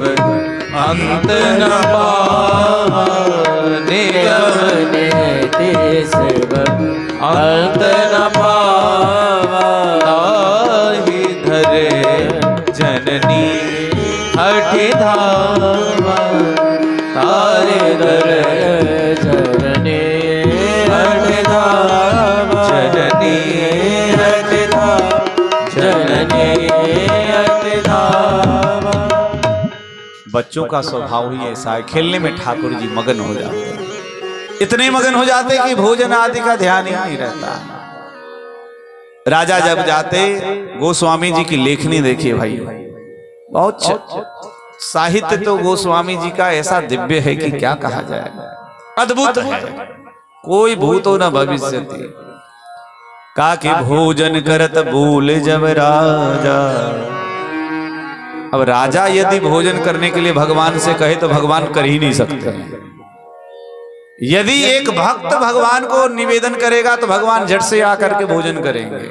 अंत न पावा, निगम नीति शिव अंत न पावा। ताहि धरे जननी हठि धावा, तारे धरे जननी हठि धावा, जननी हठि धावा, जननी हठि धावा। बच्चों का स्वभाव ही ऐसा है, खेलने में ठाकुर जी मगन हो जाते हैं, इतने मगन हो जाते कि भोजन आदि का ध्यान ही नहीं रहता। राजा जब जाते, गोस्वामी जी की लेखनी देखिए भाई, बहुत साहित्य तो गोस्वामी जी का ऐसा दिव्य है कि क्या कहा जाए, अद्भुत है। कोई भूतो न भविष्यति, का कि भोजन करत बोल जब राजा। अब राजा यदि भोजन करने के लिए भगवान से कहे तो भगवान कर ही नहीं सकते। यदि एक भक्त भगवान को निवेदन करेगा तो भगवान झट से आकर के भोजन करेंगे।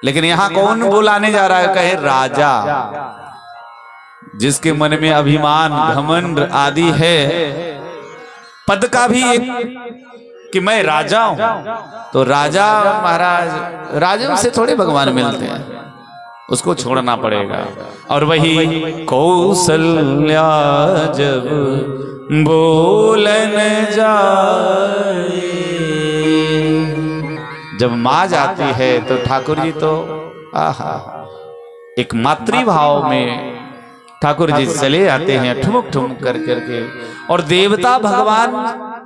लेकिन यहां कौन बुलाने जा रहा है, कहे राजा, जिसके मन में अभिमान घमंड आदि है, पद का भी एक कि मैं राजा हूं, तो राजा महाराज राजा से थोड़े भगवान मिलते हैं, उसको छोड़ना पड़ेगा। और वही कौशल्या जब बोलन जाए, जब माँ जाती है तो ठाकुर जी तो आहा एक मातृभाव में ठाकुर जी चले आते हैं ठुमक ठुमक कर करके। और देवता भगवान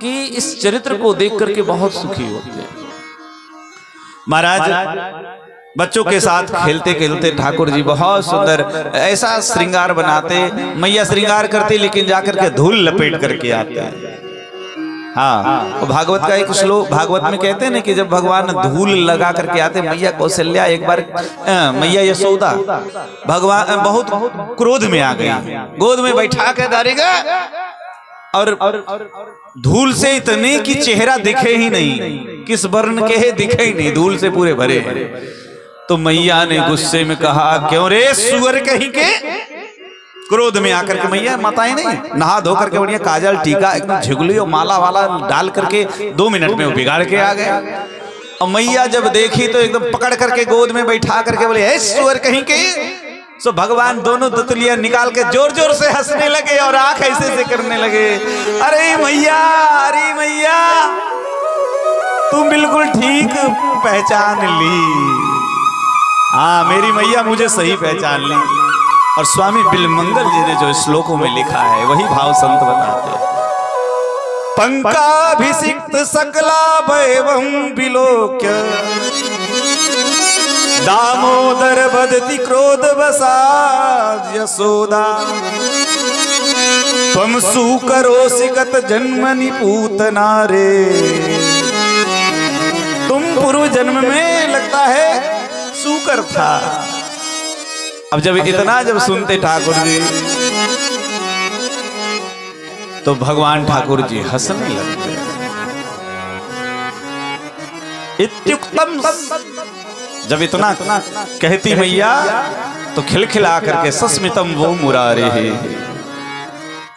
की इस चरित्र को देख करके बहुत सुखी होते हैं। महाराज बच्चों के साथ खेलते खेलते ठाकुर जी बहुत सुंदर ऐसा श्रृंगार बनाते, मैया श्रृंगार करती लेकिन जाकर के धूल लपेट करके आते हैं। हाँ, भागवत का एक श्लोक भागवत में कहते हैं ना कि जब भगवान धूल लगा करके आते, मैया कौशल्या एक बार मैया यशोदा भगवान बहुत क्रोध में आ गई, गोद में बैठा के डालेगा और धूल से इतने की चेहरा दिखे ही नहीं, किस वर्ण के है दिखे ही नहीं, धूल से पूरे भरे। तो मैया ने गुस्से में कहा, क्यों रे सुअर कहीं के, क्रोध में आकर के मैया माताएं नहीं नहा धो करके बढ़िया काजल टीका एकदम झिगुली और माला वाला डाल करके 2 मिनट में वो बिगाड़ के आ गए। और मैया जब देखी तो एकदम पकड़ करके गोद में बैठा करके बोले, हे सुअर कहीं के। सो भगवान दोनों दुतलियां निकाल के जोर जोर से हंसने लगे और आंख ऐसे से करने लगे, अरे मैया तुम बिल्कुल ठीक पहचान ली। हाँ, मेरी मैया मुझे सही पहचान ली। और स्वामी बिल्वमंगल जी ने जो श्लोकों में लिखा है वही भाव संत बताते हैं। पंकाभिषिक्त सकला वैवं विलोक्य दामोदर बदति क्रोध बसाद यशोदा त्वम सुकरोसिगत जन्मनि पूतना रे। तुम पूर्व जन्म में लगता है सूकर था। अब जब इतना जब सुनते ठाकुर जी तो भगवान ठाकुर जी हंसने लगते। इत्युक्तम, जब इतना कहती मैया तो खिलखिला करके सस्मितम वो मुरारे है,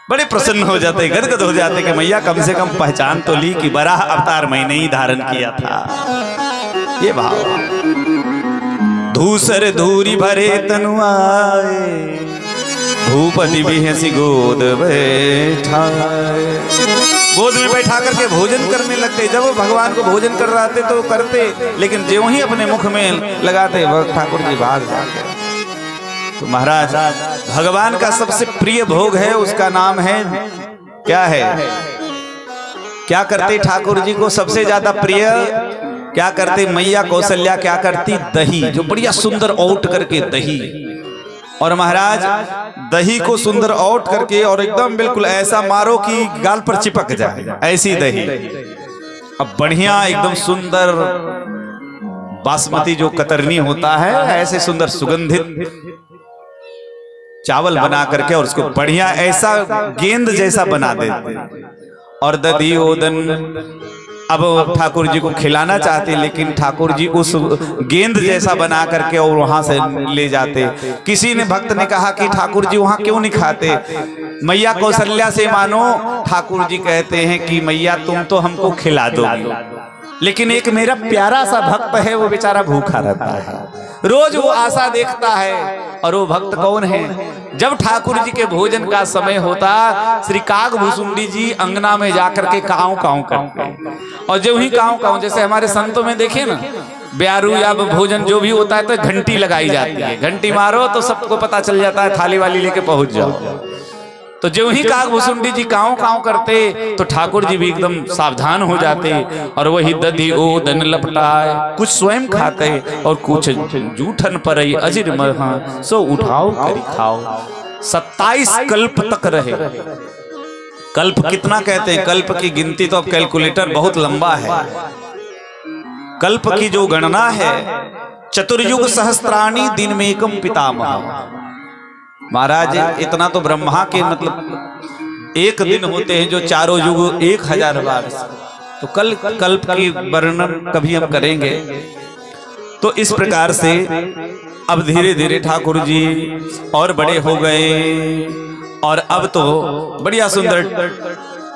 बड़े प्रसन्न हो जाते, गदगद हो जाते कि मैया कम से कम पहचान तो ली कि बराह अवतार मैंने ही धारण किया था। ये भाव धूसर धूरी भरे तनु आए, भूपति भी हंसी गोद बैठाए। गोद में बैठा करके भोजन करने लगते। जब भगवान को भोजन कर रहे थे तो करते, लेकिन ज्यों ही अपने मुख में लगाते वह ठाकुर जी भाग जाते। तो महाराज भगवान का सबसे प्रिय भोग है, उसका नाम है क्या है? क्या करते ठाकुर जी को सबसे ज्यादा प्रिय? क्या करते मैया कौशल्या? क्या करती? दही, जो बढ़िया सुंदर औट करके दही। और महाराज दही को सुंदर औट करके और एकदम बिल्कुल ऐसा मारो कि गाल पर चिपक जाए, ऐसी दही। अब बढ़िया एकदम सुंदर बासमती जो कतरनी होता है, ऐसे सुंदर सुगंधित चावल बना करके और उसको बढ़िया ऐसा गेंद जैसा बना देते और दधी ओदन। अब ठाकुर जी को खिलाना चाहते, लेकिन ठाकुर जी उस गेंद जैसा बना करके और वहां से ले जाते। किसी ने भक्त ने कहा कि ठाकुर जी वहां क्यों नहीं खाते? मैया कौशल्या से मानो ठाकुर जी कहते हैं कि मैया तुम तो हमको खिला दोगी, लेकिन एक मेरा प्यारा सा भक्त है, वो बेचारा भूखा रहता है, रोज वो आशा देखता है। और वो भक्त कौन है? जब ठाकुर जी के भोजन का समय होता, श्री काग भुसुंडी जी अंगना में जाकर के काऊ काऊ करते। और जो ही काऊ काऊ, जैसे हमारे संतों में देखे ना, ब्यारू या भोजन जो भी होता है तो घंटी लगाई जाती है, घंटी मारो तो सबको पता चल जाता है, थाली वाली लेके पहुंच जाओ। तो जो ही काग भुसुंडी जी काऊ काऊ करते तो ठाकुर जी भी एकदम सावधान हो जाते और वही दधी ओदन लपटाए, कुछ स्वयं खाते और कुछ जूठन पर अजिर महा सो उठाओ करी खाओ। 27 कल्प तक रहे। कल्प कितना कहते हैं? कल्प की गिनती तो अब कैलकुलेटर बहुत लंबा है। कल्प की जो गणना है, चतुर्युग सहस्त्राणी दिन में एकम पितामह। महाराज इतना तो ब्रह्मा के मतलब एक दिन होते हैं जो चारों युग 1000 बार। तो कल्प की वर्णन कभी हम करेंगे। तो इस प्रकार से अब धीरे धीरे ठाकुर जी और बड़े हो गए और अब तो बढ़िया सुंदर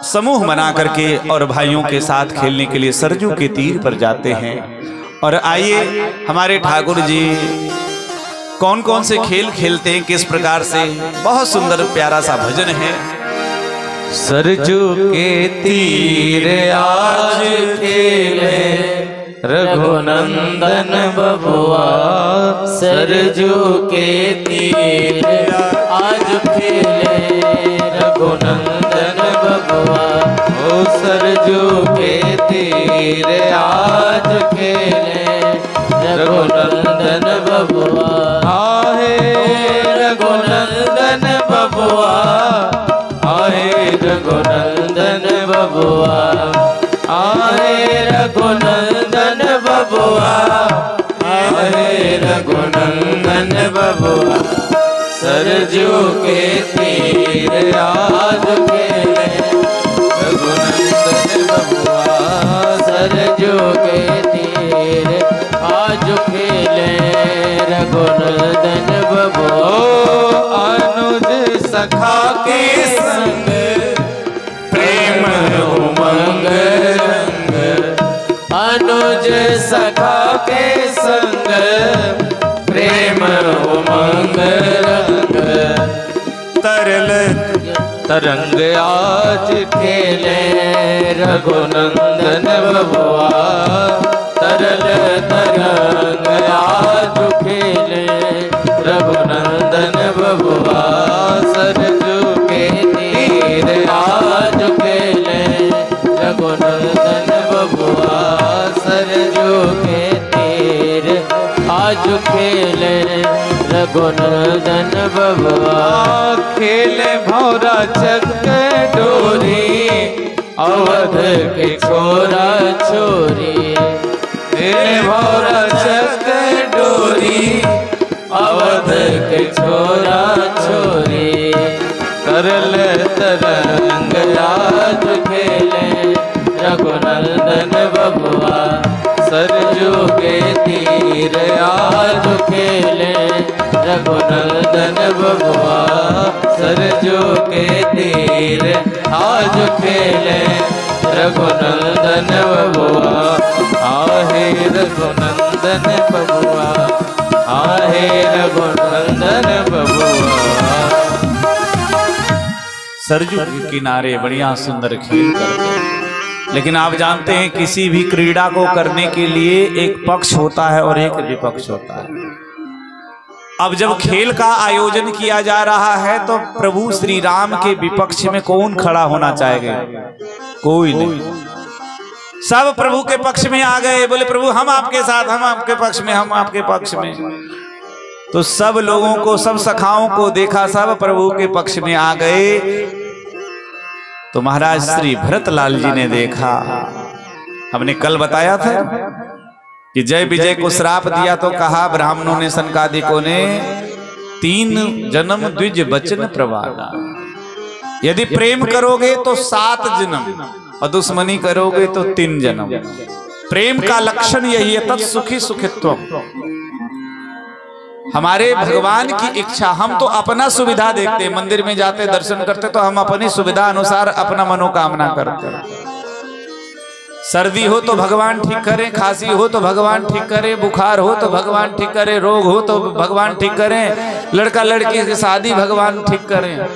समूह बना करके और भाइयों के साथ खेलने के लिए सरजू के तीर पर जाते हैं। और आइए हमारे ठाकुर जी कौन कौन से खेल खेलते हैं, किस प्रकार से, बहुत सुंदर प्यारा सा भजन है। सरजू के तीर आज खेले रघुनंदन बबुआ, सरजू के तीर आज खेले रघुनंदन बबुआ, ओ सरजू के तीर आज खेले रघुनंदन बबुआ, आहे रघुनंदन बबुआ, आहे रघुनंदन बबुआ, आहे रघुनंदन बबुआ, आहे रघुनंदन बबुआ, सरजू के तीर आज खेले रघुनंदन बबुआ, सरजू के तीर आज खेले रघुनंदन बबुआ, अनुज सखा के संग प्रेम उमंग रंग, अनुज सखा के संग प्रेम उमंग रंग, तरल तरंग आज खेले रघुनंदन बबुआ, तरल तरंग आज खेले रघुनंदन बबुआ, सरजू के तीर आज खेले रघुनंदन बबुआ, सरजू के तीर आज खेले रघुनंदन बबुआ। खेले भौरा चक्कर डोरी, अवध के छोरा छोरी। खेले भौरा चक्कर डोरी, अवध के छोरा छोरी। करल तरंग आज खेले रघुनंदन बबुआ। सरजू के तीर आज खेले रघुनंदन बबुआ। सरजू के तीर आज खेले रघुनंदन बबुआ। आहे रघुनंदन बबुआ, आहे रघुनंदन बबुआ। सरजू के किनारे बढ़िया सुंदर खेल करते हैं। लेकिन आप जानते हैं किसी भी क्रीड़ा को करने के लिए एक पक्ष होता है और एक विपक्ष होता है। अब जब खेल का आयोजन किया जा रहा है तो प्रभु श्री राम के विपक्ष में कौन खड़ा होना चाहेगा? कोई नहीं। सब प्रभु के पक्ष में आ गए, बोले प्रभु हम आपके साथ, हम आपके पक्ष में, हम आपके पक्ष में। तो सब लोगों को, सब सखाओं को देखा, सब प्रभु के पक्ष में आ गए। तो महाराज श्री भरतलाल जी ने देखा, हमने कल बताया था कि जय विजय को श्राप दिया तो कहा ब्राह्मणों ने, सनकादिकों ने, 3 जन्म द्विज बचन प्रवाला। यदि प्रेम करोगे तो 7 जन्म और दुश्मनी करोगे तो 3 जन्म। प्रेम का लक्षण यही है, तत्सुखी सुखित्वम। हमारे भगवान की इच्छा, हम तो अपना सुविधा देखते हैं, मंदिर में जाते दर्शन करते तो हम अपनी सुविधा अनुसार अपना मनोकामना करते हैं। सर्दी हो तो भगवान ठीक करें, खांसी हो तो भगवान ठीक करें, बुखार हो तो भगवान ठीक करें, रोग हो तो भगवान ठीक करें, लड़का लड़की की शादी भगवान ठीक करें।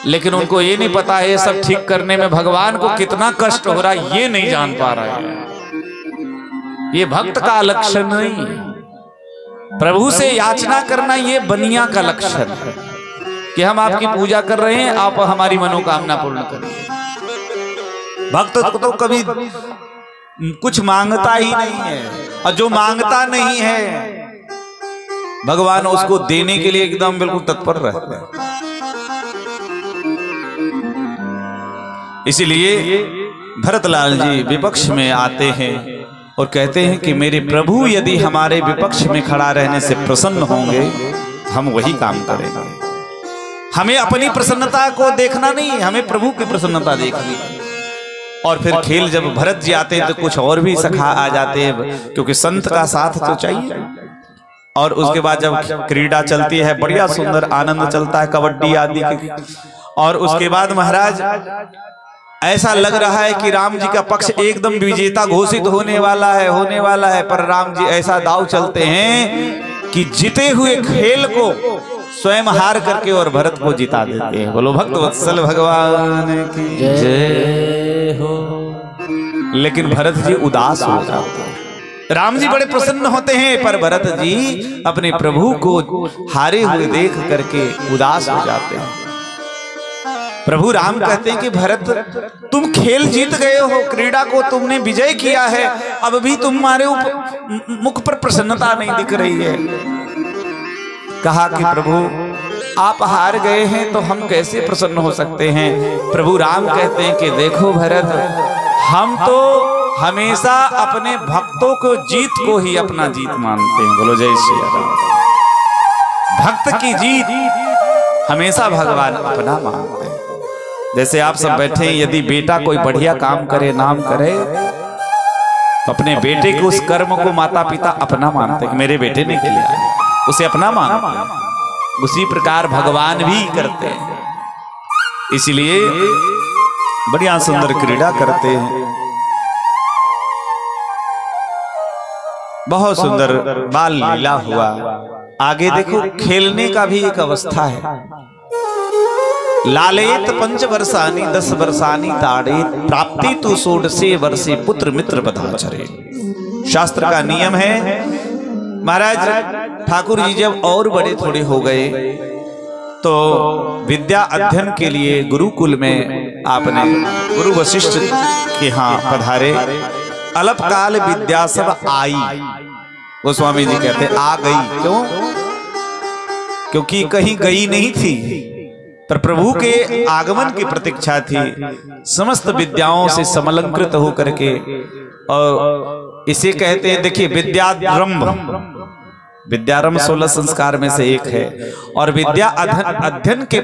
लेकिन उनको ये नहीं पता है ये सब ठीक करने में भगवान को कितना कष्ट हो रहा है, ये नहीं जान पा रहा है। ये भक्त का लक्षण नहीं, प्रभु से याचना करना ये बनिया का लक्षण है कि हम आपकी पूजा कर रहे हैं, आप हमारी मनोकामना पूर्ण करिए। भक्त तो कभी कुछ मांगता ही नहीं है, और जो मांगता नहीं है भगवान उसको देने के लिए एकदम बिल्कुल तत्पर रहते हैं। इसीलिए भरतलाल जी विपक्ष में आते हैं और कहते हैं कि मेरे प्रभु यदि हमारे विपक्ष में खड़ा रहने से प्रसन्न होंगे हम वही काम करेंगे। हमें अपनी प्रसन्नता को देखना नहीं, हमें प्रभु की प्रसन्नता देखनी है। और फिर खेल जब भरत जी आते हैं तो कुछ और भी सखा आ जाते हैं, क्योंकि संत का साथ तो चाहिए। और उसके बाद जब क्रीड़ा चलती है, बढ़िया सुंदर आनंद चलता है, कबड्डी आदि की। और उसके बाद महाराज ऐसा लग रहा है कि राम जी का पक्ष एकदम विजेता घोषित होने वाला है, पर राम जी ऐसा दाव चलते हैं कि जीते हुए खेल को स्वयं हार करके और भरत को जिता देते हैं। बोलो भक्त वत्सल भगवान की जय हो। लेकिन भरत जी उदास हो जाते हैं। राम जी बड़े प्रसन्न होते हैं, पर भरत जी अपने प्रभु को हारे हुए देख करके उदास हो जाते हैं। प्रभु राम कहते हैं कि भरत तुम खेल जीत गए हो, क्रीड़ा को तुमने विजय किया है, अब भी तुम्हारे मुख पर प्रसन्नता नहीं दिख रही है। कहा कि प्रभु आप हार गए हैं तो हम कैसे प्रसन्न हो सकते हैं। प्रभु राम कहते हैं कि देखो भरत, हम तो हमेशा अपने भक्तों को जीत को ही अपना जीत मानते हैं। बोलो जय श्री राम। भक्त की जीत हमेशा भगवान अपना मानते हैं। जैसे आप सब बैठे हैं, यदि बेटा कोई बढ़िया काम करे, नाम करे, तो अपने बेटे के उस कर्म को माता पिता अपना मानते हैं कि मेरे बेटे ने किया, उसे अपना मानते हैं। उसी प्रकार भगवान भी करते हैं। इसलिए बढ़िया सुंदर क्रीड़ा करते हैं। बहुत सुंदर बाल लीला हुआ। आगे देखो, खेलने का भी एक अवस्था है। लालेत 5 वर्षानी 10 वर्षानी ताड़ेत, प्राप्ति तू 16 वर्षे पुत्र मित्र बधाचरे। शास्त्र का नियम है। महाराज ठाकुर जी जब और बड़े थोड़े हो गए तो विद्या अध्ययन के लिए गुरुकुल में आपने गुरु वशिष्ठ के यहाँ पधारे। अल्पकाल विद्या सब आई, गोस्वामी जी कहते आ गई। क्यों? क्योंकि कहीं गई नहीं थी, पर प्रभु के आगमन की प्रतीक्षा थी। समस्त विद्याओं से समलंकृत होकर के, और इसे कहते हैं, देखिए विद्यारंभ, विद्यारंभ 16 संस्कार में से एक है। और विद्या अध्ययन के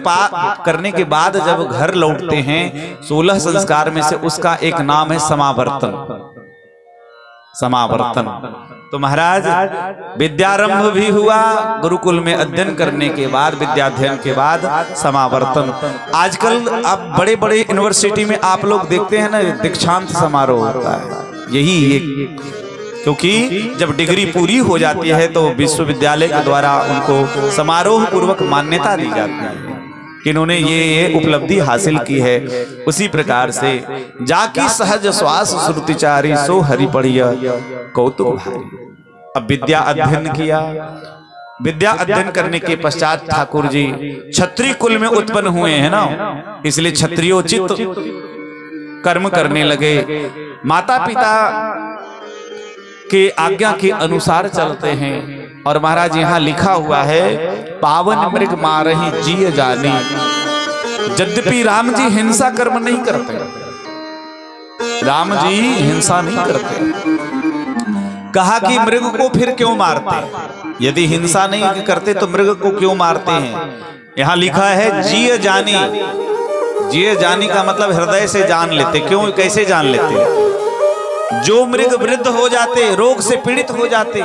करने के बाद जब घर लौटते हैं 16 संस्कार में से उसका एक नाम है समावर्तन। समावर्तन। तो महाराज विद्यारंभ भी हुआ गुरुकुल में अध्ययन करने के बाद, विद्याध्ययन के बाद समावर्तन। आजकल अब बड़े बड़े यूनिवर्सिटी में आप लोग देखते हैं ना, दीक्षांत समारोह होता है। यही एक, क्योंकि जब डिग्री पूरी हो जाती है तो विश्वविद्यालय के द्वारा उनको समारोह पूर्वक मान्यता दी जाती है कि इन्होंने ये उपलब्धि हासिल की है। उसी प्रकार से जाकी सहज श्वास श्रुतिचारी सो हरि पढ़िया कौतुक भारी। अब विद्या अध्ययन किया। विद्या अध्ययन करने के पश्चात ठाकुर जी क्षत्रिय कुल में उत्पन्न हुए हैं ना, इसलिए क्षत्रियोचित कर्म करने लगे। माता पिता के आज्ञा के अनुसार चलते हैं। और महाराज यहाँ लिखा हुआ है, पावन मृग मारहि जिय जानी। यद्यपि राम जी हिंसा कर्म नहीं करते, राम जी हिंसा नहीं करते। कहा कि मृग को फिर क्यों मारते? यदि हिंसा नहीं करते तो मृग को क्यों मारते हैं? यहाँ लिखा है जिय जानी। जिय जानी का मतलब हृदय से जान लेते। क्यों, कैसे जान लेते? जो मृग वृद्ध हो जाते, रोग से पीड़ित हो जाते,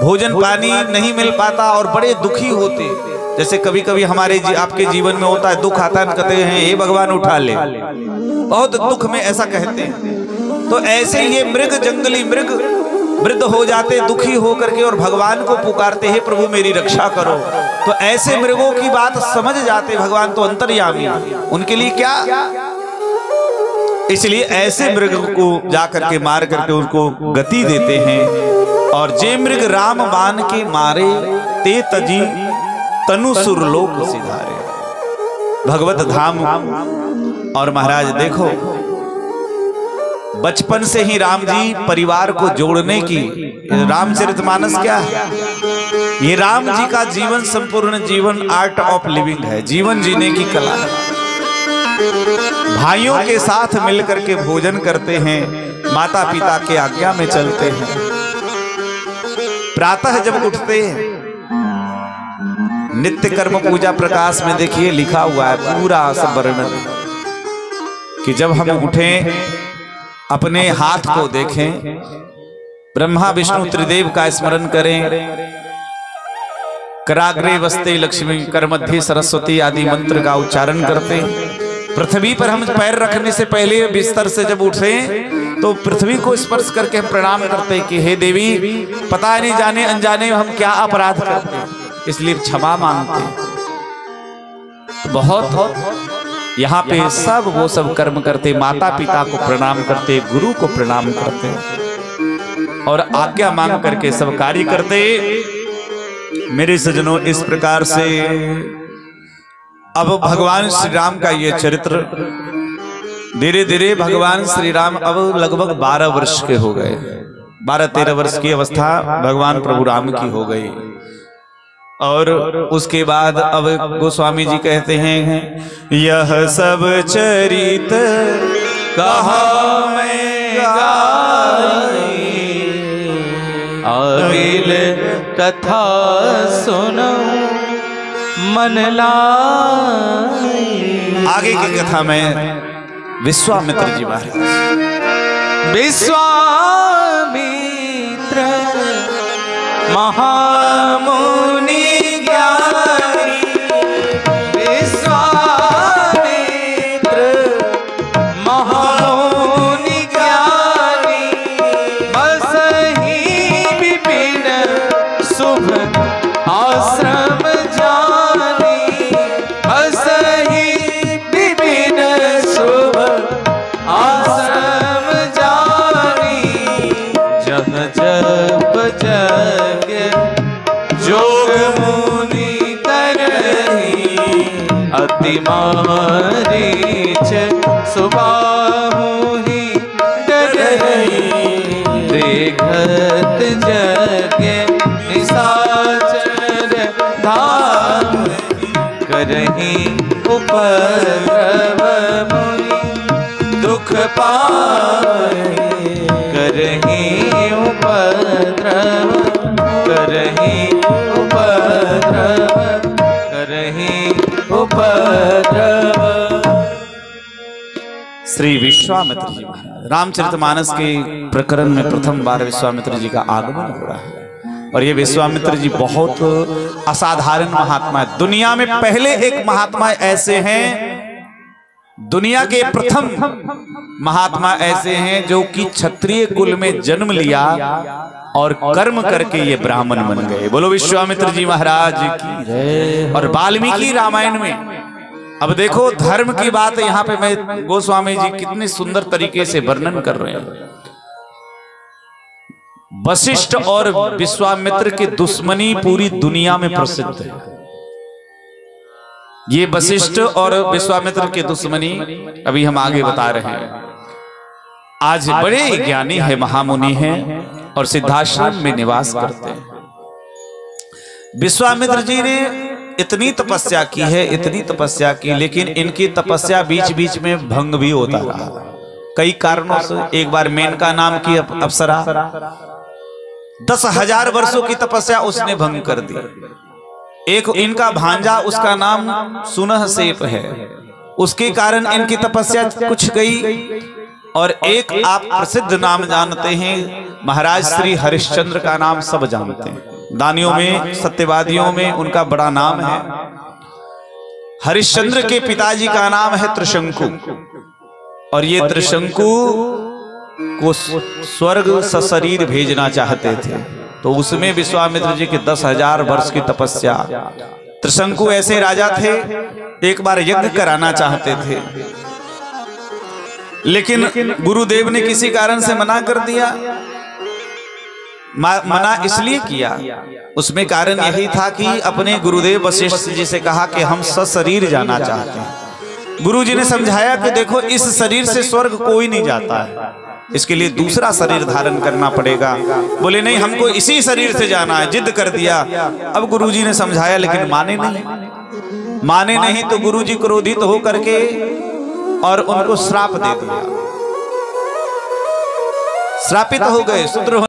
भोजन पानी नहीं मिल पाता और बड़े दुखी होते, जैसे कभी कभी हमारे आपके जीवन में होता है, दुख आता है, कहते हैं हे भगवान उठा ले, बहुत दुख में ऐसा कहते हैं। तो ऐसे ये मृग, जंगली मृग वृद्ध हो जाते, दुखी होकर के, और भगवान को पुकारते हैं प्रभु मेरी रक्षा करो। तो ऐसे मृगों की बात समझ जाते भगवान तो अंतर्यामी, उनके लिए क्या। इसलिए ऐसे मृग को जाकर के मार करके उनको गति देते हैं। और जे मृग राम बान के मारे, ते तजी तनु सुरलोक सिधारे। भगवत धाम। और महाराज देखो, बचपन से ही राम जी परिवार को जोड़ने की, रामचरितमानस क्या है? ये राम जी का जीवन, संपूर्ण जीवन आर्ट ऑफ लिविंग है, जीवन जीने की कला है। भाइयों के साथ मिलकर के भोजन करते हैं, माता पिता के आज्ञा में चलते हैं। प्रातः जब उठते हैं, नित्य कर्म पूजा प्रकाश में देखिए लिखा हुआ है पूरा सब वर्णन, कि जब हम उठें अपने हाथ को देखें, ब्रह्मा विष्णु त्रिदेव का स्मरण करें, कराग्रे वस्ते लक्ष्मी, कर मध्य सरस्वती आदि मंत्र का उच्चारण करते। पृथ्वी पर हम पैर रखने से पहले बिस्तर से जब उठे तो पृथ्वी को स्पर्श करके हम प्रणाम करते कि हे देवी, पता नहीं जाने अनजाने हम क्या अपराध करते, इसलिए क्षमा मांगते। बहुत यहाँ पे सब वो सब कर्म करते, माता पिता को प्रणाम करते, गुरु को प्रणाम करते और आज्ञा मांग करके सब कार्य करते। मेरे सज्जनों, इस प्रकार से अब भगवान श्री राम का ये चरित्र धीरे धीरे, भगवान श्री राम अब लगभग 12 वर्ष के हो गए, 12-13 वर्ष की अवस्था भगवान प्रभु राम की हो गई। और उसके बाद अब गोस्वामी जी कहते हैं, यह सब चरित कहा मैं गाई, अगिल कथा सुनो मन लाई। आगे की कथा में विश्वामित्र जी महाराज, विश्वामित्र महामुनि ज्ञानी, विश्वामित्र महामुनि ज्ञानी, बसहि विपिन शुभ आश्रम जानी, बसहि विपिन शुभ आश्रम जानी, जह जप जग जोग मुनि करही, अति मारीच सुबाहु ही डरही, देखत जगे निशाचर धाम करही उपद्रव मुनि दुख पाए करही उपद्रव करही उपद्रव करही उपद्रव। श्री विश्वामित्र जी महाराज रामचरितमानस के प्रकरण में प्रथम बार विश्वामित्र जी का आगमन हो रहा है। और ये विश्वामित्र जी बहुत असाधारण महात्मा है। दुनिया में पहले एक महात्मा ऐसे हैं, दुनिया के प्रथम महात्मा ऐसे हैं जो कि क्षत्रिय कुल में जन्म लिया और कर्म करके ये ब्राह्मण बन गए। बोलो विश्वामित्र जी महाराज की। और वाल्मीकि रामायण में अब देखो धर्म की बात यहाँ पे मैं गोस्वामी जी कितने सुंदर तरीके से वर्णन कर रहे हैं। वशिष्ठ और विश्वामित्र की दुश्मनी पूरी दुनिया में प्रसिद्ध है। ये वशिष्ठ और विश्वामित्र की दुश्मनी अभी हम आगे बता रहे हैं। आज बड़े ज्ञानी है, महामुनि हैं और सिद्धाश्रम में निवास करते हैं। विश्वामित्र जी ने इतनी तपस्या की है, इतनी तपस्या की, लेकिन इनकी तपस्या बीच बीच में भंग भी होता रहा कई कारणों से। एक बार मेनका नाम की अप्सरा 10,000 वर्षों की तपस्या उसने भंग कर दी। एक इनका भांजा, उसका नाम सुनह सेप है, उसके कारण इनकी तपस्या कुछ गई। और एक आप प्रसिद्ध नाम जानते हैं, महाराज श्री हरिश्चंद्र का नाम सब जानते हैं। दानियों में, सत्यवादियों में उनका बड़ा नाम है। हरिश्चंद्र के पिताजी का नाम है त्रिशंकु। और ये त्रिशंकु को स्वर्ग सशरीर भेजना चाहते थे, तो उसमें विश्वामित्र जी के 10,000 वर्ष की तपस्या। त्रिशंकु ऐसे राजा थे, एक बार यज्ञ कराना चाहते थे, लेकिन गुरुदेव ने किसी कारण से मना कर दिया। मना इसलिए किया, उसमें कारण यही था कि अपने गुरुदेव वशिष्ठ जी से कहा कि हम सशरीर जाना चाहते हैं। गुरु जी ने समझाया कि देखो इस शरीर से स्वर्ग कोई नहीं जाता है, इसके लिए दूसरा शरीर धारण करना पड़ेगा। बोले नहीं, हमको इसी शरीर से जाना है, जिद कर दिया। अब गुरु जी ने समझाया लेकिन माने नहीं तो गुरु जी क्रोधित हो करके और उनको श्राप दे दिया। श्रापित हो गए, शूद्र